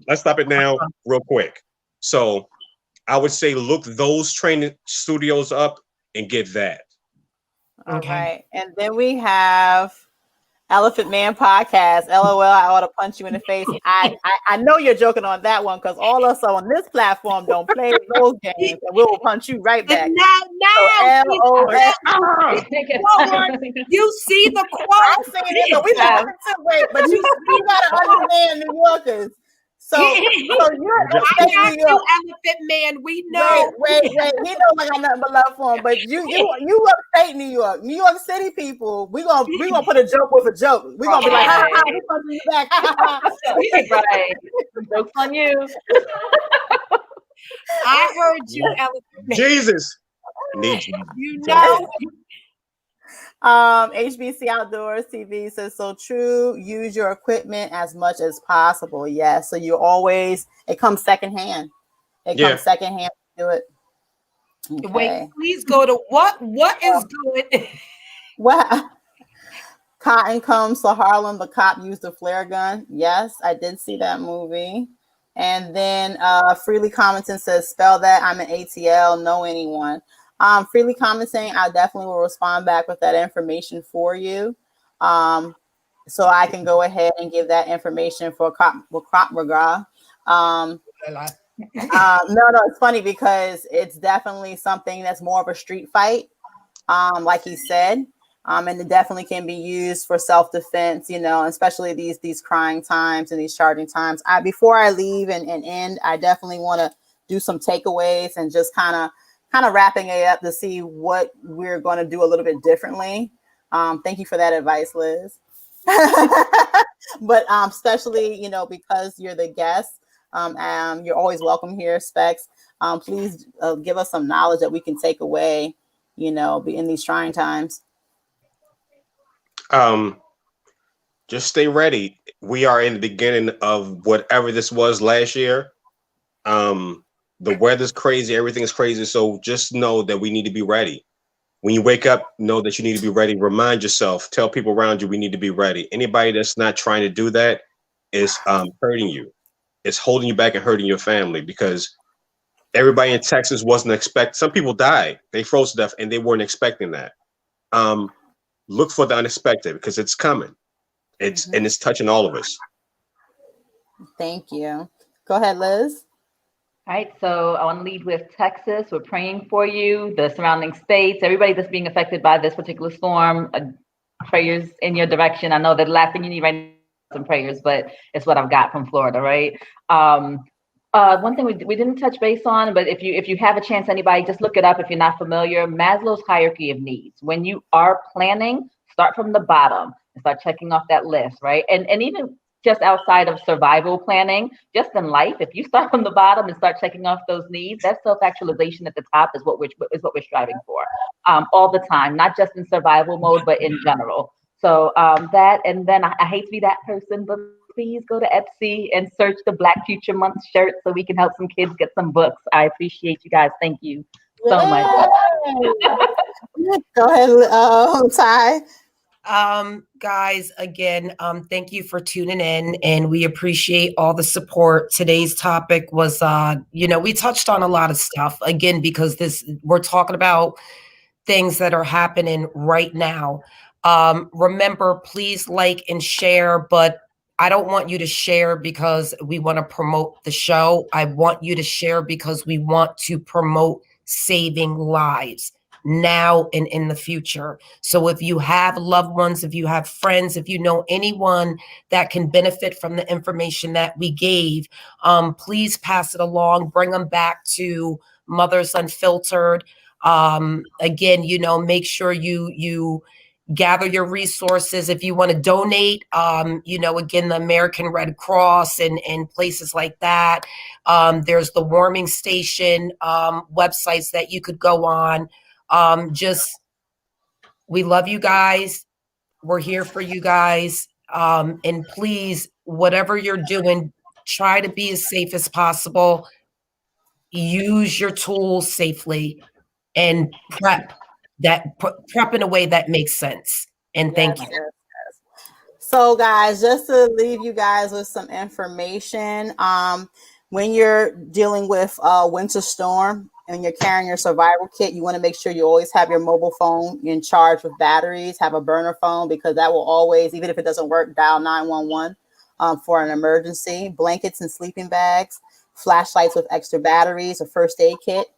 let's stop it now real quick. So I would say look those training studios up and get that. All right. And then we have Elephant Man podcast. LOL. I ought to punch you in the face. I know you're joking on that one because all us on this platform don't play those games, and we will punch you right back. And now, LOL. you see the quote. I seen it, but we laughing too. Wait, but you gotta understand New Yorkers. So you're upstate New York. Elephant Man, we know. Wait. He knows I got nothing but love for him. But you upstate New York City people. We gonna put a joke with a joke. We gonna be like, ha ha, we punching you back. Right. Joke's on you. I heard you, Elephant Man. Jesus. Need you. You know. HBC Outdoors TV says so true. Use your equipment as much as possible. Yes. So you always, it comes secondhand. Comes secondhand to do it. Okay. Wait, please go to what is good. What? Cotton comes to Harlem. The cop used a flare gun. Yes, I did see that movie. And then Freely Commenting says, spell that. I'm an ATL. Know anyone? Freely Commenting, I definitely will respond back with that information for you. So I can go ahead and give that information for Crop McGraw. No, it's funny because it's definitely something that's more of a street fight, like he said. And it definitely can be used for self-defense, especially these crying times and these charging times. Before I leave and end, I definitely want to do some takeaways and just kind of wrapping it up to see what we're going to do a little bit differently. Thank you for that advice, Liz. But especially, because you're the guest, you're always welcome here, Specs. Please give us some knowledge that we can take away, in these trying times. Just stay ready. We are in the beginning of whatever this was last year. The weather's crazy, everything's crazy. So just know that we need to be ready. When you wake up, know that you need to be ready. Remind yourself, tell people around you, we need to be ready. Anybody that's not trying to do that is hurting you. It's holding you back and hurting your family because everybody in Texas wasn't expecting. Some people died. They froze to death and they weren't expecting that. Look for the unexpected because it's coming. And it's touching all of us. Thank you. Go ahead, Liz. All right, so I want to lead with Texas. We're praying for you, the surrounding states, everybody that's being affected by this particular storm. Prayers in your direction. I know that the last thing you need right now is some prayers, but it's what I've got from Florida, right? One thing we didn't touch base on, but if you have a chance, anybody, just look it up if you're not familiar. Maslow's hierarchy of needs. When you are planning, start from the bottom and start checking off that list, right? And even just outside of survival planning, just in life, if you start from the bottom and start checking off those needs, that self-actualization at the top is what we're striving for all the time, not just in survival mode, but in general. So that, and then I hate to be that person, but please go to Etsy and search the Black Future Month shirt so we can help some kids get some books. I appreciate you guys. Thank you so much. Go ahead, Ty. Guys, again, thank you for tuning in and we appreciate all the support. Today's topic was, we touched on a lot of stuff again, because we're talking about things that are happening right now. Remember, please like and share, but I don't want you to share because we want to promote the show. I want you to share because we want to promote saving lives now and in the future. So if you have loved ones, if you have friends, if you know anyone that can benefit from the information that we gave, please pass it along, bring them back to Mothers Unfiltered. Again, make sure you gather your resources. If you want to donate, again, the American Red Cross and places like that. There's the warming station websites that you could go on. We love you guys. We're here for you guys. And please, whatever you're doing, try to be as safe as possible. Use your tools safely and prep in a way that makes sense. And thank you. Yes. So guys, just to leave you guys with some information, when you're dealing with a winter storm, and you're carrying your survival kit, you want to make sure you always have your mobile phone in charge with batteries, have a burner phone, because that will always, even if it doesn't work, dial 911 for an emergency. Blankets and sleeping bags, flashlights with extra batteries, a first aid kit,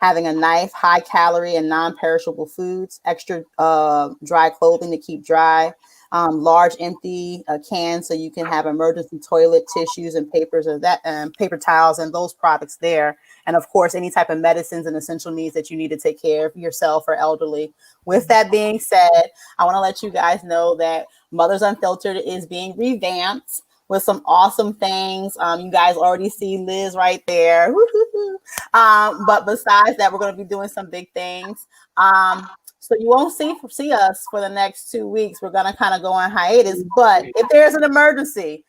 having a knife, high calorie and non-perishable foods, extra dry clothing to keep dry, large empty cans so you can have emergency toilet tissues and papers or that, paper towels and those products there. And of course, any type of medicines and essential needs that you need to take care of yourself or elderly. With that being said, I want to let you guys know that Mothers Unfiltered is being revamped with some awesome things. You guys already see Liz right there. But besides that, we're going to be doing some big things. So you won't see us for the next 2 weeks. We're going to kind of go on hiatus. But if there's an emergency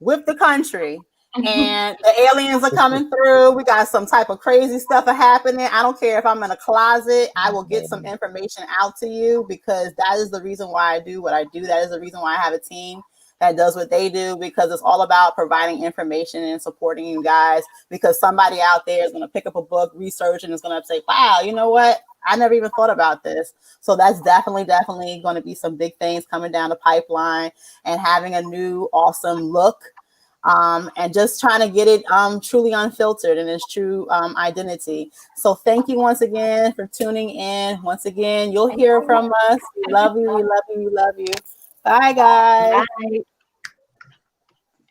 with the country and the aliens are coming through, we got some type of crazy stuff happening, I don't care if I'm in a closet, I will get some information out to you, because that is the reason why I do what I do. That is the reason why I have a team that does what they do, because it's all about providing information and supporting you guys, because somebody out there is going to pick up a book, research, and is going to say, wow, you know what? I never even thought about this. So that's definitely going to be some big things coming down the pipeline, and having a new awesome look, and just trying to get it truly unfiltered in its true identity. So thank you once again for tuning in. Once again, you'll hear from us. We love you. We love you. We love you. Bye, guys. Bye.